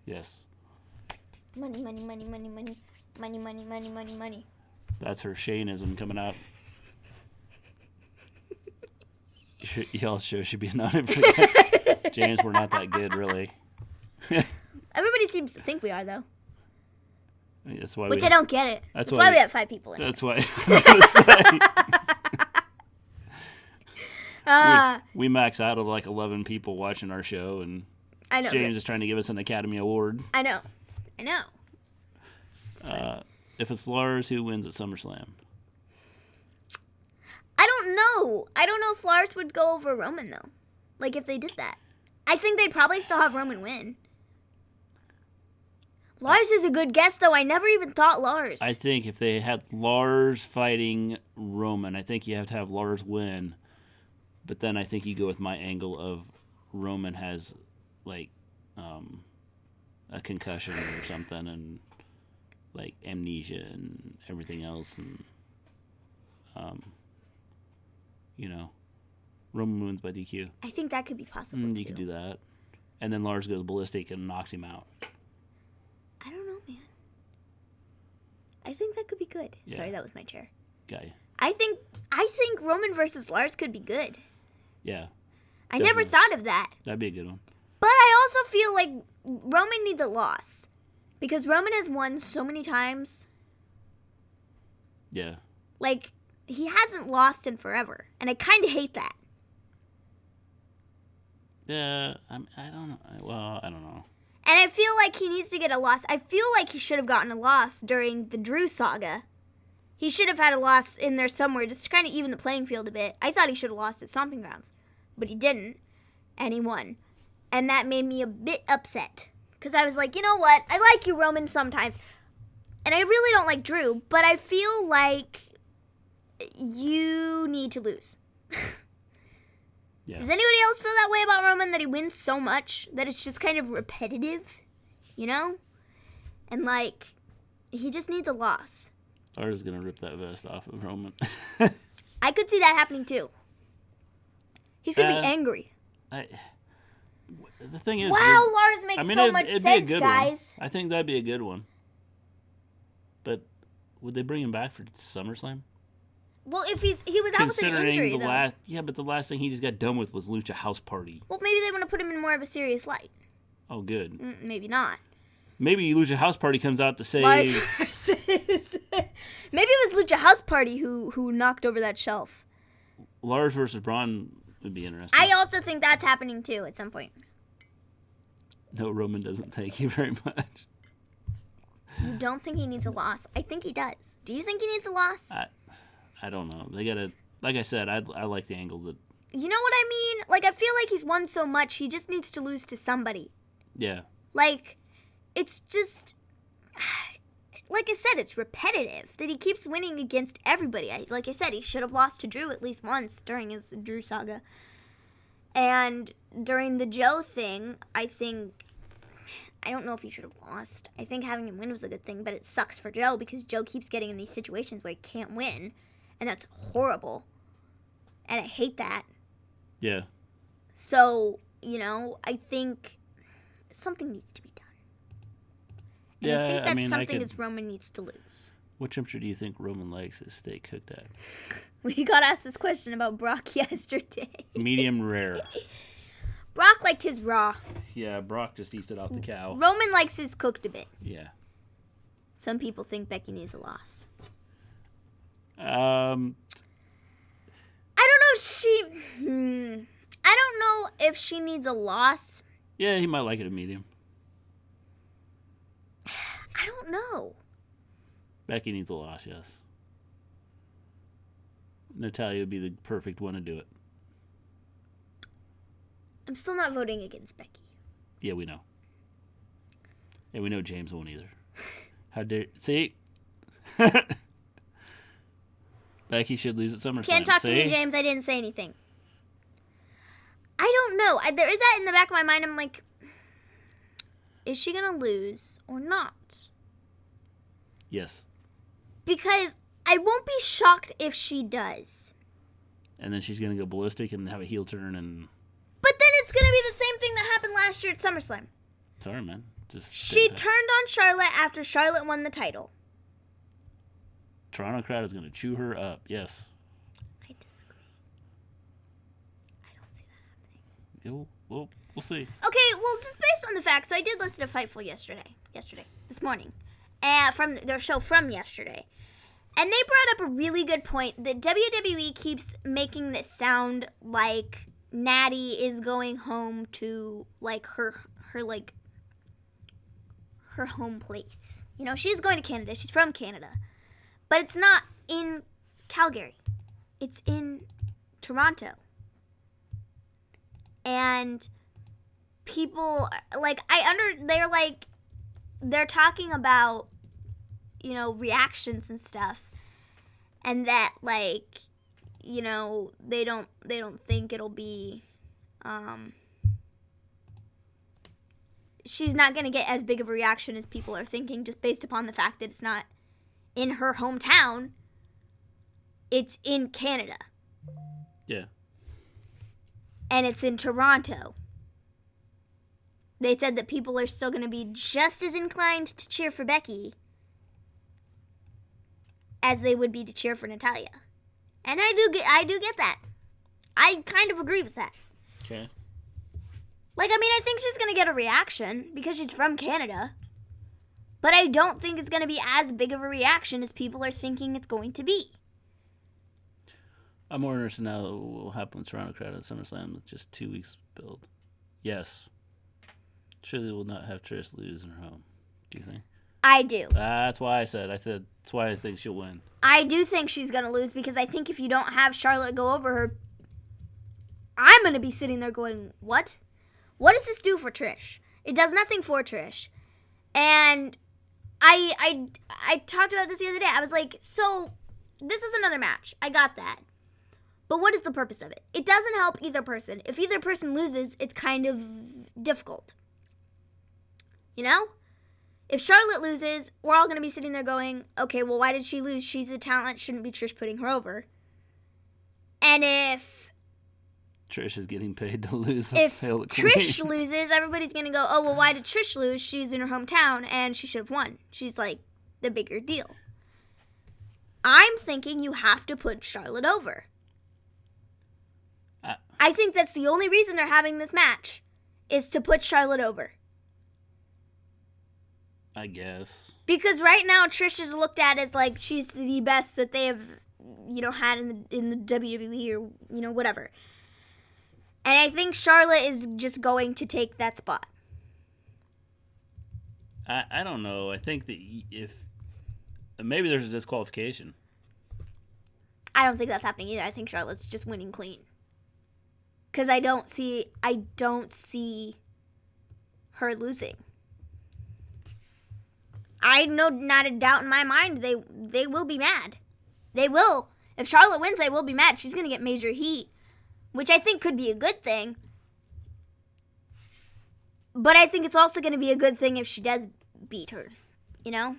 Yes. Money, money, money, money, money. Money, money, money, money, money. That's her Shaneism coming out. Y'all show should be noted for that. James, we're not that good, really. Everybody seems to think we are, though. That's why Which I don't get it. That's That's why why we have 5 people in. That's why I was going to say. We max out of 11 people watching our show, and I know. James is trying to give us an Academy Award. I know. If it's Lars, who wins at SummerSlam? I don't know. I don't know if Lars would go over Roman, though. If they did that. I think they'd probably still have Roman win. Lars is a good guess, though. I never even thought Lars. I think if they had Lars fighting Roman, I think you have to have Lars win. But then I think you go with my angle of Roman has, a concussion or something, and, amnesia and everything else, and, Roman wins by DQ. I think that could be possible, too. You could do that. And then Lars goes ballistic and knocks him out. I don't know, man. I think that could be good. Yeah. Sorry, that was my chair. Guy. I think Roman versus Lars could be good. Yeah. I never thought of that. That'd be a good one. But I also feel like Roman needs a loss. Because Roman has won so many times. Yeah. He hasn't lost in forever. And I kind of hate that. Yeah, I don't know. Well, I don't know. And I feel like he needs to get a loss. I feel like he should have gotten a loss during the Drew saga. He should have had a loss in there somewhere just to kind of even the playing field a bit. I thought he should have lost at Stomping Grounds. But he didn't. And he won. And that made me a bit upset. Because I was like, you know what? I like you, Roman, sometimes. And I really don't like Drew. But I feel like you need to lose. Yeah. Does anybody else feel that way about Roman? That he wins so much that it's just kind of repetitive? You know? And he just needs a loss. Lars is going to rip that vest off of Roman. I could see that happening too. He's going to be angry. The thing is... Wow, Lars makes so much it'd sense, be a good guys. One. I think that'd be a good one. But would they bring him back for SummerSlam? Well, if he was out with an injury, though. But the last thing he just got done with was Lucha House Party. Well, maybe they want to put him in more of a serious light. Oh, good. Maybe not. Maybe Lucha House Party comes out to say... Lars versus... Maybe it was Lucha House Party who knocked over that shelf. Lars versus Braun would be interesting. I also think that's happening, too, at some point. No, Roman doesn't thank you very much. You don't think he needs a loss? I think he does. Do you think he needs a loss? I don't know. They gotta, like I said, I like the angle that... You know what I mean? I feel like he's won so much, he just needs to lose to somebody. Yeah. it's just, like I said, it's repetitive that he keeps winning against everybody. Like I said, he should have lost to Drew at least once during his Drew saga. And during the Joe thing, I don't know if he should have lost. I think having him win was a good thing, but it sucks for Joe because Joe keeps getting in these situations where he can't win, and that's horrible. And I hate that. Yeah. So, you know, I think something needs to be done. And Yeah, I think that something I is Roman needs to lose. What temperature do you think Roman likes his steak cooked at? We got asked this question about Brock yesterday. Medium rare. Brock liked his raw. Yeah, Brock just eats it off the cow. Roman likes his cooked a bit. Yeah. Some people think Becky needs a loss. I don't know if she needs a loss. Yeah, he might like it a medium. I don't know. Becky needs a loss, yes. Natalya would be the perfect one to do it. I'm still not voting against Becky. Yeah, we know. Yeah, we know James won't either. How dare... See? Becky should lose at SummerSlam. Can't talk to me, James. I didn't say anything. I don't know. There is that in the back of my mind. I'm like, is she going to lose or not? Yes. Because I won't be shocked if she does. And then she's going to go ballistic and have a heel turn and... But then it's going to be the same thing that happened last year at SummerSlam. Sorry, man. Just she turned on Charlotte after Charlotte won the title. Toronto crowd is going to chew her up. Yes. I disagree. I don't see that happening. We'll see. Okay, well, just based on the facts, so I did listen to Fightful this morning, from their show from yesterday. And they brought up a really good point that WWE keeps making this sound like Natty is going home to, like, her home place. You know, she's going to Canada. She's from Canada. But it's not in Calgary. It's in Toronto. And people, like, they're talking about, you know, reactions and stuff. And that, like, you know, they don't think it'll be, she's not going to get as big of a reaction as people are thinking just based upon the fact that it's not in her hometown. It's in Canada. Yeah. And it's in Toronto. They said that people are still going to be just as inclined to cheer for Becky as they would be to cheer for Natalya. And I do get that. I kind of agree with that. Okay. Like, I mean, I think she's going to get a reaction because she's from Canada. But I don't think it's going to be as big of a reaction as people are thinking it's going to be. I'm more interested now what will happen with Toronto crowd at SummerSlam with just 2 weeks build. Yes. Surely will not have Trish lose in her home. Do you think? I do. That's why I said that's why I think she'll win. I do think she's going to lose because I think if you don't have Charlotte go over her, I'm going to be sitting there going, what? What does this do for Trish? It does nothing for Trish. And I talked about this the other day. I was like, so this is another match. I got that. But what is the purpose of it? It doesn't help either person. If either person loses, it's kind of difficult. You know? If Charlotte loses, we're all going to be sitting there going, okay, well, why did she lose? She's a talent. Shouldn't be Trish putting her over. And if Trish is getting paid to lose. If Trish loses, everybody's going to go, oh, well, why did Trish lose? She's in her hometown, and she should have won. She's, like, the bigger deal. I'm thinking you have to put Charlotte over. I think that's the only reason they're having this match, is to put Charlotte over. I guess. Because right now, Trish is looked at as, like, she's the best that they have, you know, had in the WWE or, you know, whatever. And I think Charlotte is just going to take that spot. I don't know. I think that if maybe there's a disqualification. I don't think that's happening either. I think Charlotte's just winning clean. Because I don't see her losing. I know not a doubt in my mind they will be mad. They will. If Charlotte wins, they will be mad. She's going to get major heat, which I think could be a good thing. But I think it's also going to be a good thing if she does beat her, you know?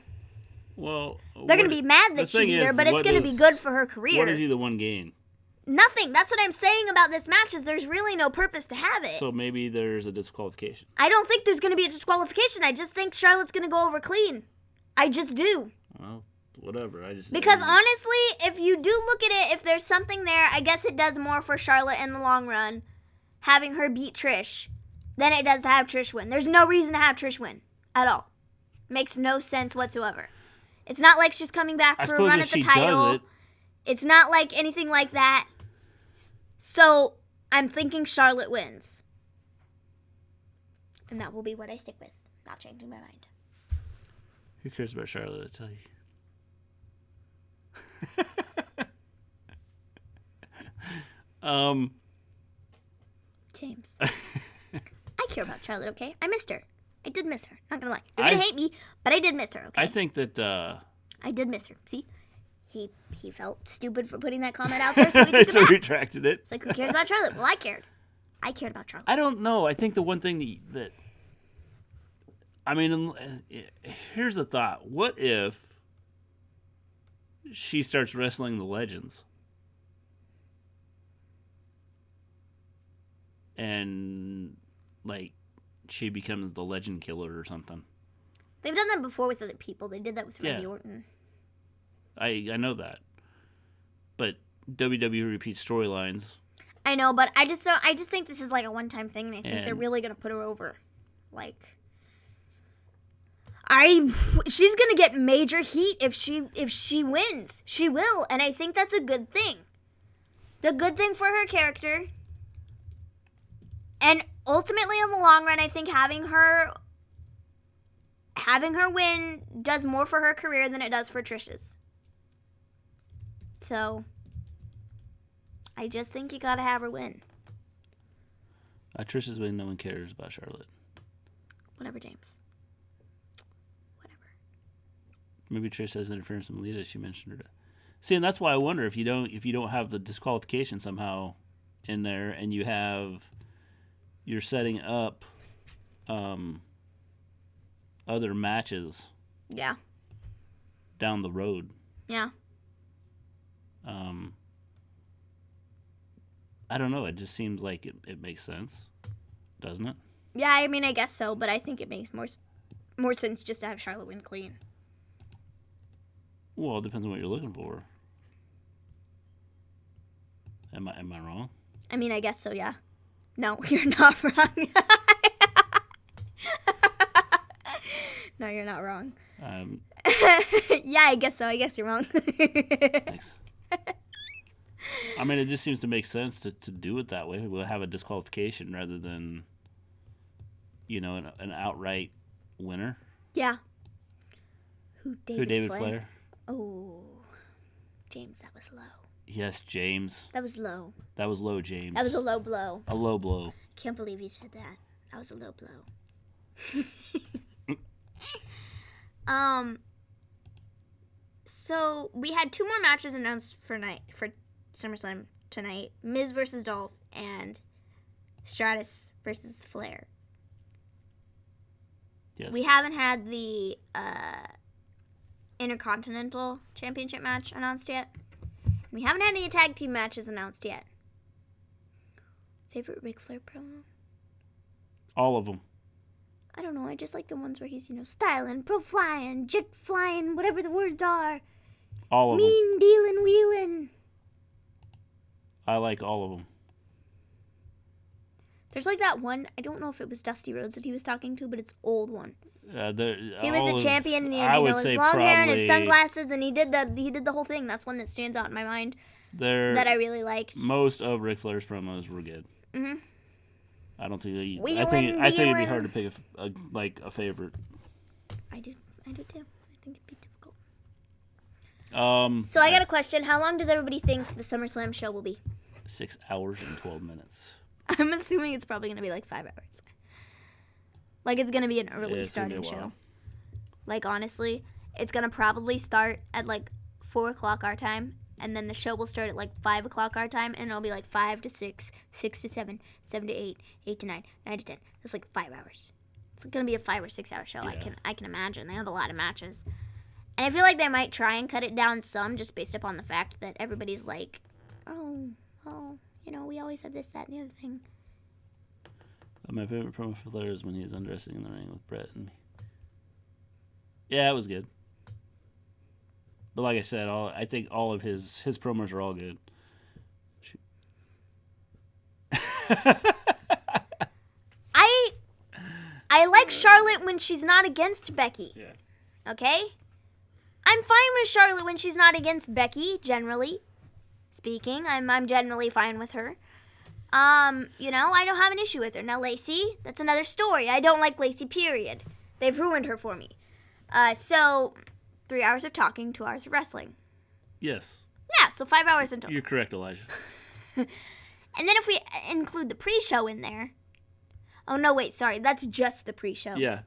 Well, they're going to be mad that she beat her, but it's going to be good for her career. What does either one gain? Nothing. That's what I'm saying about this match is there's really no purpose to have it. So maybe there's a disqualification. I don't think there's going to be a disqualification. I just think Charlotte's going to go over clean. I just do. Well, whatever. Because honestly, if you do look at it, if there's something there, I guess it does more for Charlotte in the long run, having her beat Trish, than it does to have Trish win. There's no reason to have Trish win at all. Makes no sense whatsoever. It's not like she's coming back for a run at the title. It's not like anything like that. So, I'm thinking Charlotte wins. And that will be what I stick with. Not changing my mind. Who cares about Charlotte, I tell you? James. I care about Charlotte, okay? I missed her. I did miss her. Not gonna lie. You're gonna hate me, but I did miss her, okay? I think that, I did miss her. See? He felt stupid for putting that comment out there, so he took it so back. he retracted it. It's like, who cares about Charlotte? Well, I cared. I cared about Charlotte. I don't know. I think the one thing that I mean, here's the thought. What if she starts wrestling the legends? And, like, she becomes the legend killer or something. They've done that before with other people. They did that with Randy Orton. I know that. But WWE repeats storylines. I know, but I just think this is like a one-time thing, and I think they're really going to put her over. Like, she's going to get major heat if she wins. She will, and I think that's a good thing. The good thing for her character. And ultimately, in the long run, I think having her win does more for her career than it does for Trish's. So, I just think you gotta have her win. Trish has been no one cares about Charlotte. Whatever, James. Whatever. Maybe Trish has interference from Lita. She mentioned her. See, and that's why I wonder if you don't have the disqualification somehow in there, and you're setting up other matches. Yeah. Down the road. Yeah. I don't know. It just seems like it makes sense, doesn't it? Yeah, I mean, I guess so, but I think it makes more sense just to have Charlotte win clean. Well, it depends on what you're looking for. Am I wrong? I mean, I guess so, yeah. No, you're not wrong. No, you're not wrong. Yeah, I guess so. I guess you're wrong. Thanks. I mean, it just seems to make sense to do it that way. We'll have a disqualification rather than, an outright winner. Yeah. Who, David Flair? Flair? Oh, James, that was low. Yes, James. That was low. That was low, James. That was a low blow. A low blow. Can't believe you said that. That was a low blow. So we had 2 more matches announced for SummerSlam tonight: Miz versus Dolph and Stratus versus Flair. Yes. We haven't had the Intercontinental Championship match announced yet. We haven't had any tag team matches announced yet. Favorite Ric Flair promo? All of them. I don't know. I just like the ones where he's, styling, pro-flying, jet-flying, whatever the words are. All of them. Mean, dealing, wheeling. I like all of them. There's like that one, I don't know if it was Dusty Rhodes that he was talking to, but it's old one. He He was a champion, and he had, his long hair and his sunglasses, and he did the whole thing. That's one that stands out in my mind that I really liked. Most of Ric Flair's promos were good. Mm-hmm. I don't think Wheeling, I think it'd be hard to pick a favorite. I do too. I think it'd be difficult. So I got a question. How long does everybody think the SummerSlam show will be? 6 hours and 12 minutes. I'm assuming it's probably going to be like 5 hours. Like it's going to be an early starting show. Like, honestly, it's going to probably start at, like, 4 o'clock our time. And then the show will start at, like, 5 o'clock our time. And it'll be, like, 5 to 6, 6 to 7, 7 to 8, 8 to 9, 9 to 10. That's, like, 5 hours. It's going to be a 5 or 6 hour show. Yeah. I can imagine. They have a lot of matches. And I feel like they might try and cut it down some just based upon the fact that everybody's like, oh, you know, we always have this, that, and the other thing. My favorite promo for Flair is when he was undressing in the ring with Brett and me. Yeah, it was good. But like I said, I think all of his promos are all good. I like Charlotte when she's not against Becky. Yeah. Okay? I'm fine with Charlotte when she's not against Becky, generally speaking. I'm generally fine with her. You know, I don't have an issue with her. Now, Lacey, that's another story. I don't like Lacey, period. They've ruined her for me. So, 3 hours of talking, 2 hours of wrestling. Yes. Yeah, so 5 hours in total. You're correct, Elijah. And then if we include the pre-show in there... Oh, no, wait, sorry. That's just the pre-show. Yeah.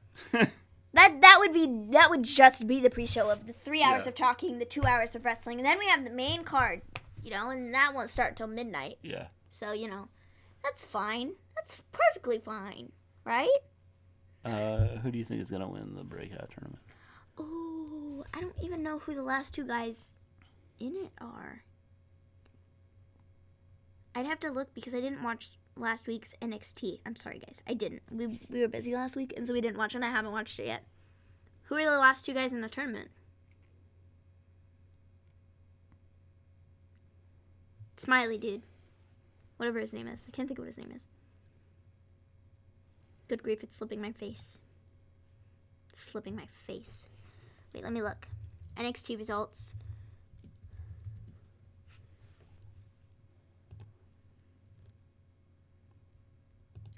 That would just be the pre-show of the 3 hours Yeah. of talking, the 2 hours of wrestling, and then we have the main card, you know, and that won't start until midnight. Yeah. So, you know, that's fine. That's perfectly fine, right? Who do you think is going to win the breakout tournament? Ooh, I don't even know who the last two guys in it are. I'd have to look because I didn't watch last week's NXT. I'm sorry, guys. I didn't. We were busy last week, and so we didn't watch it, and I haven't watched it yet. Who are the last two guys in the tournament? Smiley dude. Whatever his name is. I can't think of what his name is. Good grief, it's slipping my face. It's slipping my face. Wait, let me look. NXT results.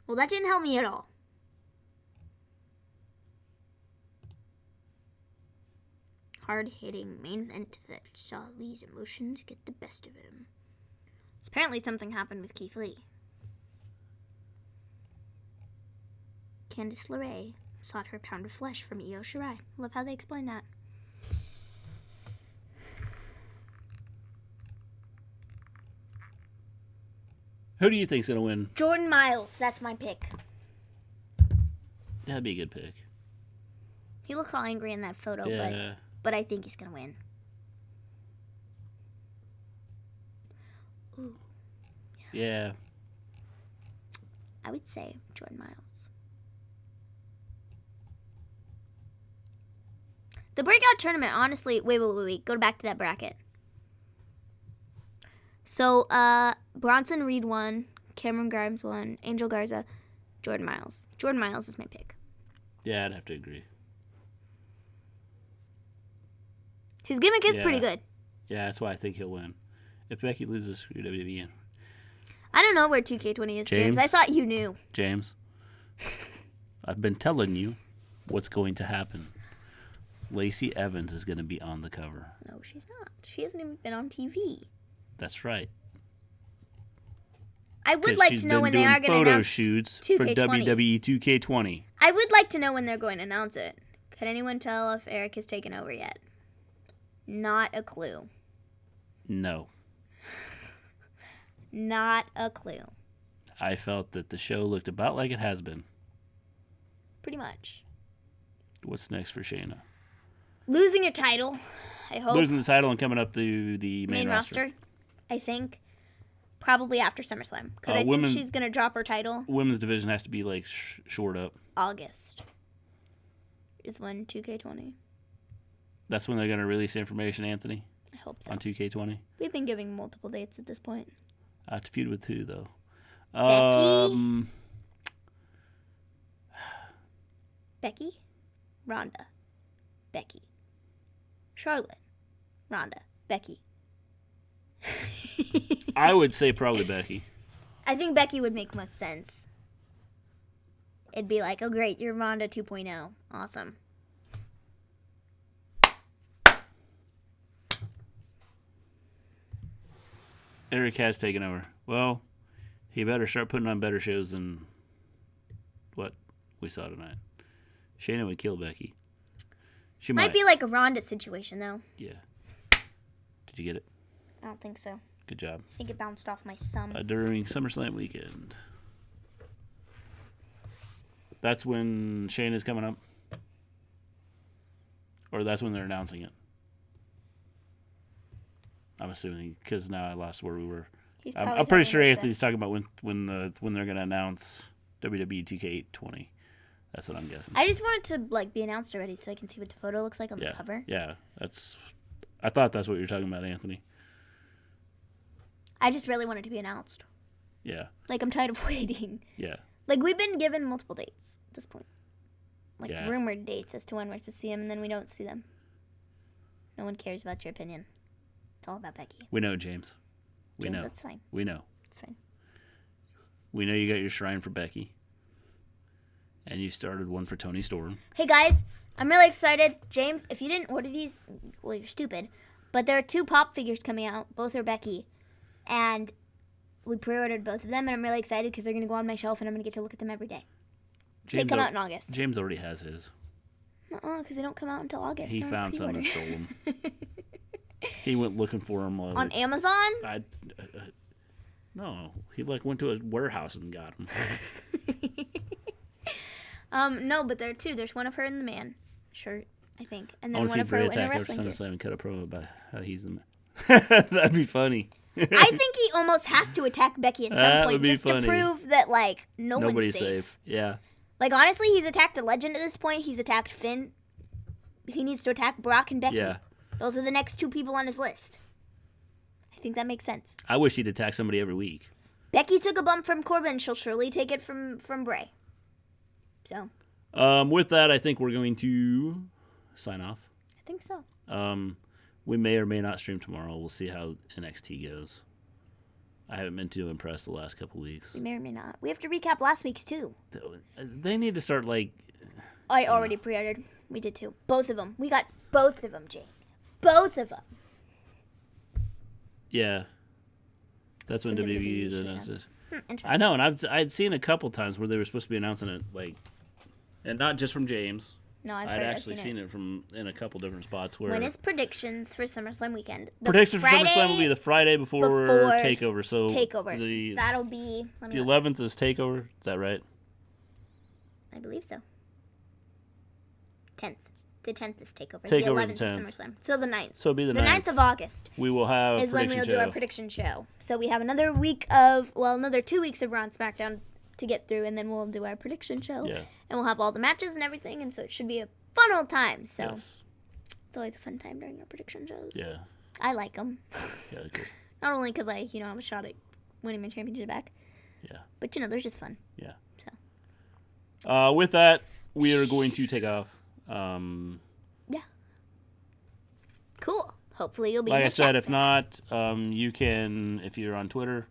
Well, that didn't help me at all. Hard-hitting main event that saw Lee's emotions get the best of him. So apparently something happened with Keith Lee. Candice LeRae sought her pound of flesh from Io Shirai. Love how they explain that. Who do you think's going to win? Jordan Miles, that's my pick. That'd be a good pick. He looks all angry in that photo, Yeah. but I think he's going to win. Ooh, Yeah. I would say Jordan Miles. The breakout tournament, honestly, wait. Go back to that bracket. So, Bronson Reed won, Cameron Grimes won, Angel Garza, Jordan Miles. Jordan Miles is my pick. Yeah, I'd have to agree. His gimmick is Yeah. pretty good. Yeah, that's why I think he'll win. If Becky loses, screw WWE. I don't know where 2K20 is, James. James? I thought you knew. James, I've been telling you what's going to happen. Lacey Evans is going to be on the cover. No, she's not. She hasn't even been on TV. That's right. I would 'Cause like she's to know been when they doing are going to photo announce shoots for 2K20. WWE 2K20. I would like to know when they're going to announce it. Can anyone tell if Eric has taken over yet? Not a clue. No. Not a clue. I felt that the show looked about like it has been. Pretty much. What's next for Shayna? Losing your title, I hope. Losing the title and coming up to the main roster. I think. Probably after SummerSlam. Because I think she's going to drop her title. Women's division has to be like shored up. August is when 2K20. That's when they're going to release information, Anthony, I hope so. on 2K20. We've been giving multiple dates at this point. To feud with who, though? Becky? Becky? Ronda. Becky. Charlotte. Ronda. Becky. I would say probably Becky. I think Becky would make most sense. It'd be like, oh great, you're Ronda 2.0. Awesome. Eric has taken over. Well, he better start putting on better shows than what we saw tonight. Shayna would kill Becky. She Might be like a Ronda situation, though. Yeah. Did you get it? I don't think so. Good job. I think it bounced off my thumb. During SummerSlam weekend. That's when Shane is coming up? Or that's when they're announcing it? I'm assuming, because now I lost where we were. I'm pretty sure Anthony's talking about when they're going to announce WWE 2K20. That's what I'm guessing. I just want it to be announced already so I can see what the photo looks like on the cover. Yeah, I thought that's what you were talking about, Anthony. I just really want it to be announced. Yeah. I'm tired of waiting. Yeah. We've been given multiple dates at this point. Yeah. Rumored dates as to when we're supposed to see them, and then we don't see them. No one cares about your opinion. It's all about Becky. We know, James. We know. That's fine. We know. It's fine. We know you got your shrine for Becky. And you started one for Tony Storm. Hey, guys. I'm really excited. James, if you didn't order these, well, you're stupid. But there are 2 pop figures coming out. Both are Becky. And we pre-ordered both of them, and I'm really excited because they're going to go on my shelf, and I'm going to get to look at them every day. They come out in August. James already has his. Because they don't come out until August. He found some and stole them. He went looking for them. On Amazon? No. He went to a warehouse and got them. No, but there are 2. There's one of her in the man shirt, I think. And then I one of her in a attack wrestling over gear. SummerSlam and cut a promo about how he's the man. That'd be funny. I think he almost has to attack Becky at some point just to prove that, nobody's safe. Yeah. Honestly, he's attacked a legend at this point. He's attacked Finn. He needs to attack Brock and Becky. Yeah. Those are the next 2 people on his list. I think that makes sense. I wish he'd attack somebody every week. Becky took a bump from Corbin. She'll surely take it from Bray. So. With that, I think we're going to sign off. I think so. We may or may not stream tomorrow. We'll see how NXT goes. I haven't been too impressed the last couple weeks. We may or may not. We have to recap last week's too. They need to start I already pre-ordered. We did too. Both of them. We got both of them, James. Both of them. Yeah. That's when WWE announced it. Interesting. I know, and I'd seen a couple times where they were supposed to be announcing it, and not just from James. No, I'd actually seen it in a couple different spots where. When is predictions for SummerSlam weekend? Predictions for SummerSlam will be the Friday before Takeover. So Takeover. That'll be the 11th is Takeover. Is that right? I believe so. 10th. The 10th is Takeover. Takeover is the 11th is SummerSlam. So the 9th. So it'll be the 9th of August. We will have is when we'll do our prediction show. So we have another 2 weeks of Raw and SmackDown to get through, and then we'll do our prediction show. Yeah. And we'll have all the matches and everything, and so it should be a fun old time. So yes. It's always a fun time during our prediction shows. Yeah. I like them. Yeah, cool. Not only because I have a shot at winning my championship back. Yeah. But they're just fun. Yeah. So. With that, we are going to take off. Yeah. Cool. Hopefully you'll be. Like in the I said, chat if not, you can, if you're on Twitter,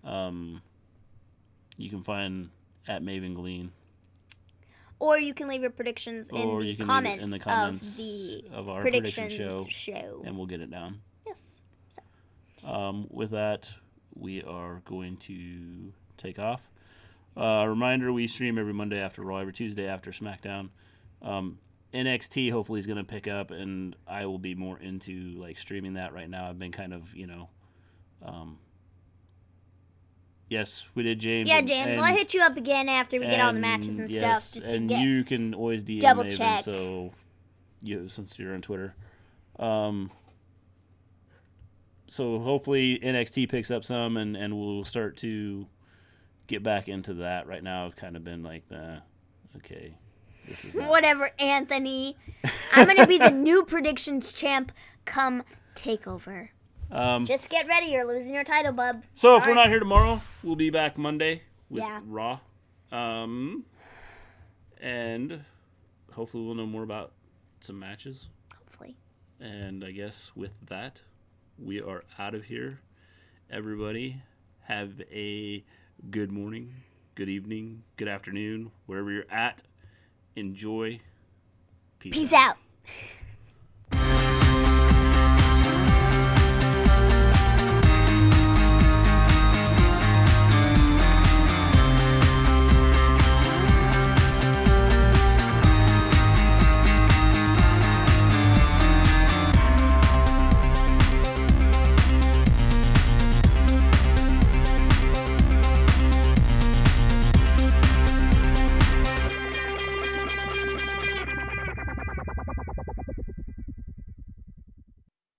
you can find at Maven Gleen. Or you can leave your predictions in the comments of our predictions prediction show. And we'll get it down. Yes. So. With that, we are going to take off. Reminder, we stream every Monday after Raw, every Tuesday after SmackDown. NXT hopefully is going to pick up, and I will be more into streaming that right now. I've been kind of, yes, we did, James. Yeah, James, I'll hit you up again after we get all the matches and stuff. Just and to get you can always DM double Maven, check. so since you're on Twitter. So hopefully NXT picks up some, and we'll start to get back into that. Right now, I've kind of been okay. This is whatever, Anthony. I'm going to be the new predictions champ come TakeOver. Just get ready. You're losing your title, bub. So if we're not here tomorrow, we'll be back Monday with Raw. And hopefully we'll know more about some matches. Hopefully. And I guess with that, we are out of here. Everybody, have a good morning, good evening, good afternoon, wherever you're at. Enjoy. Peace out.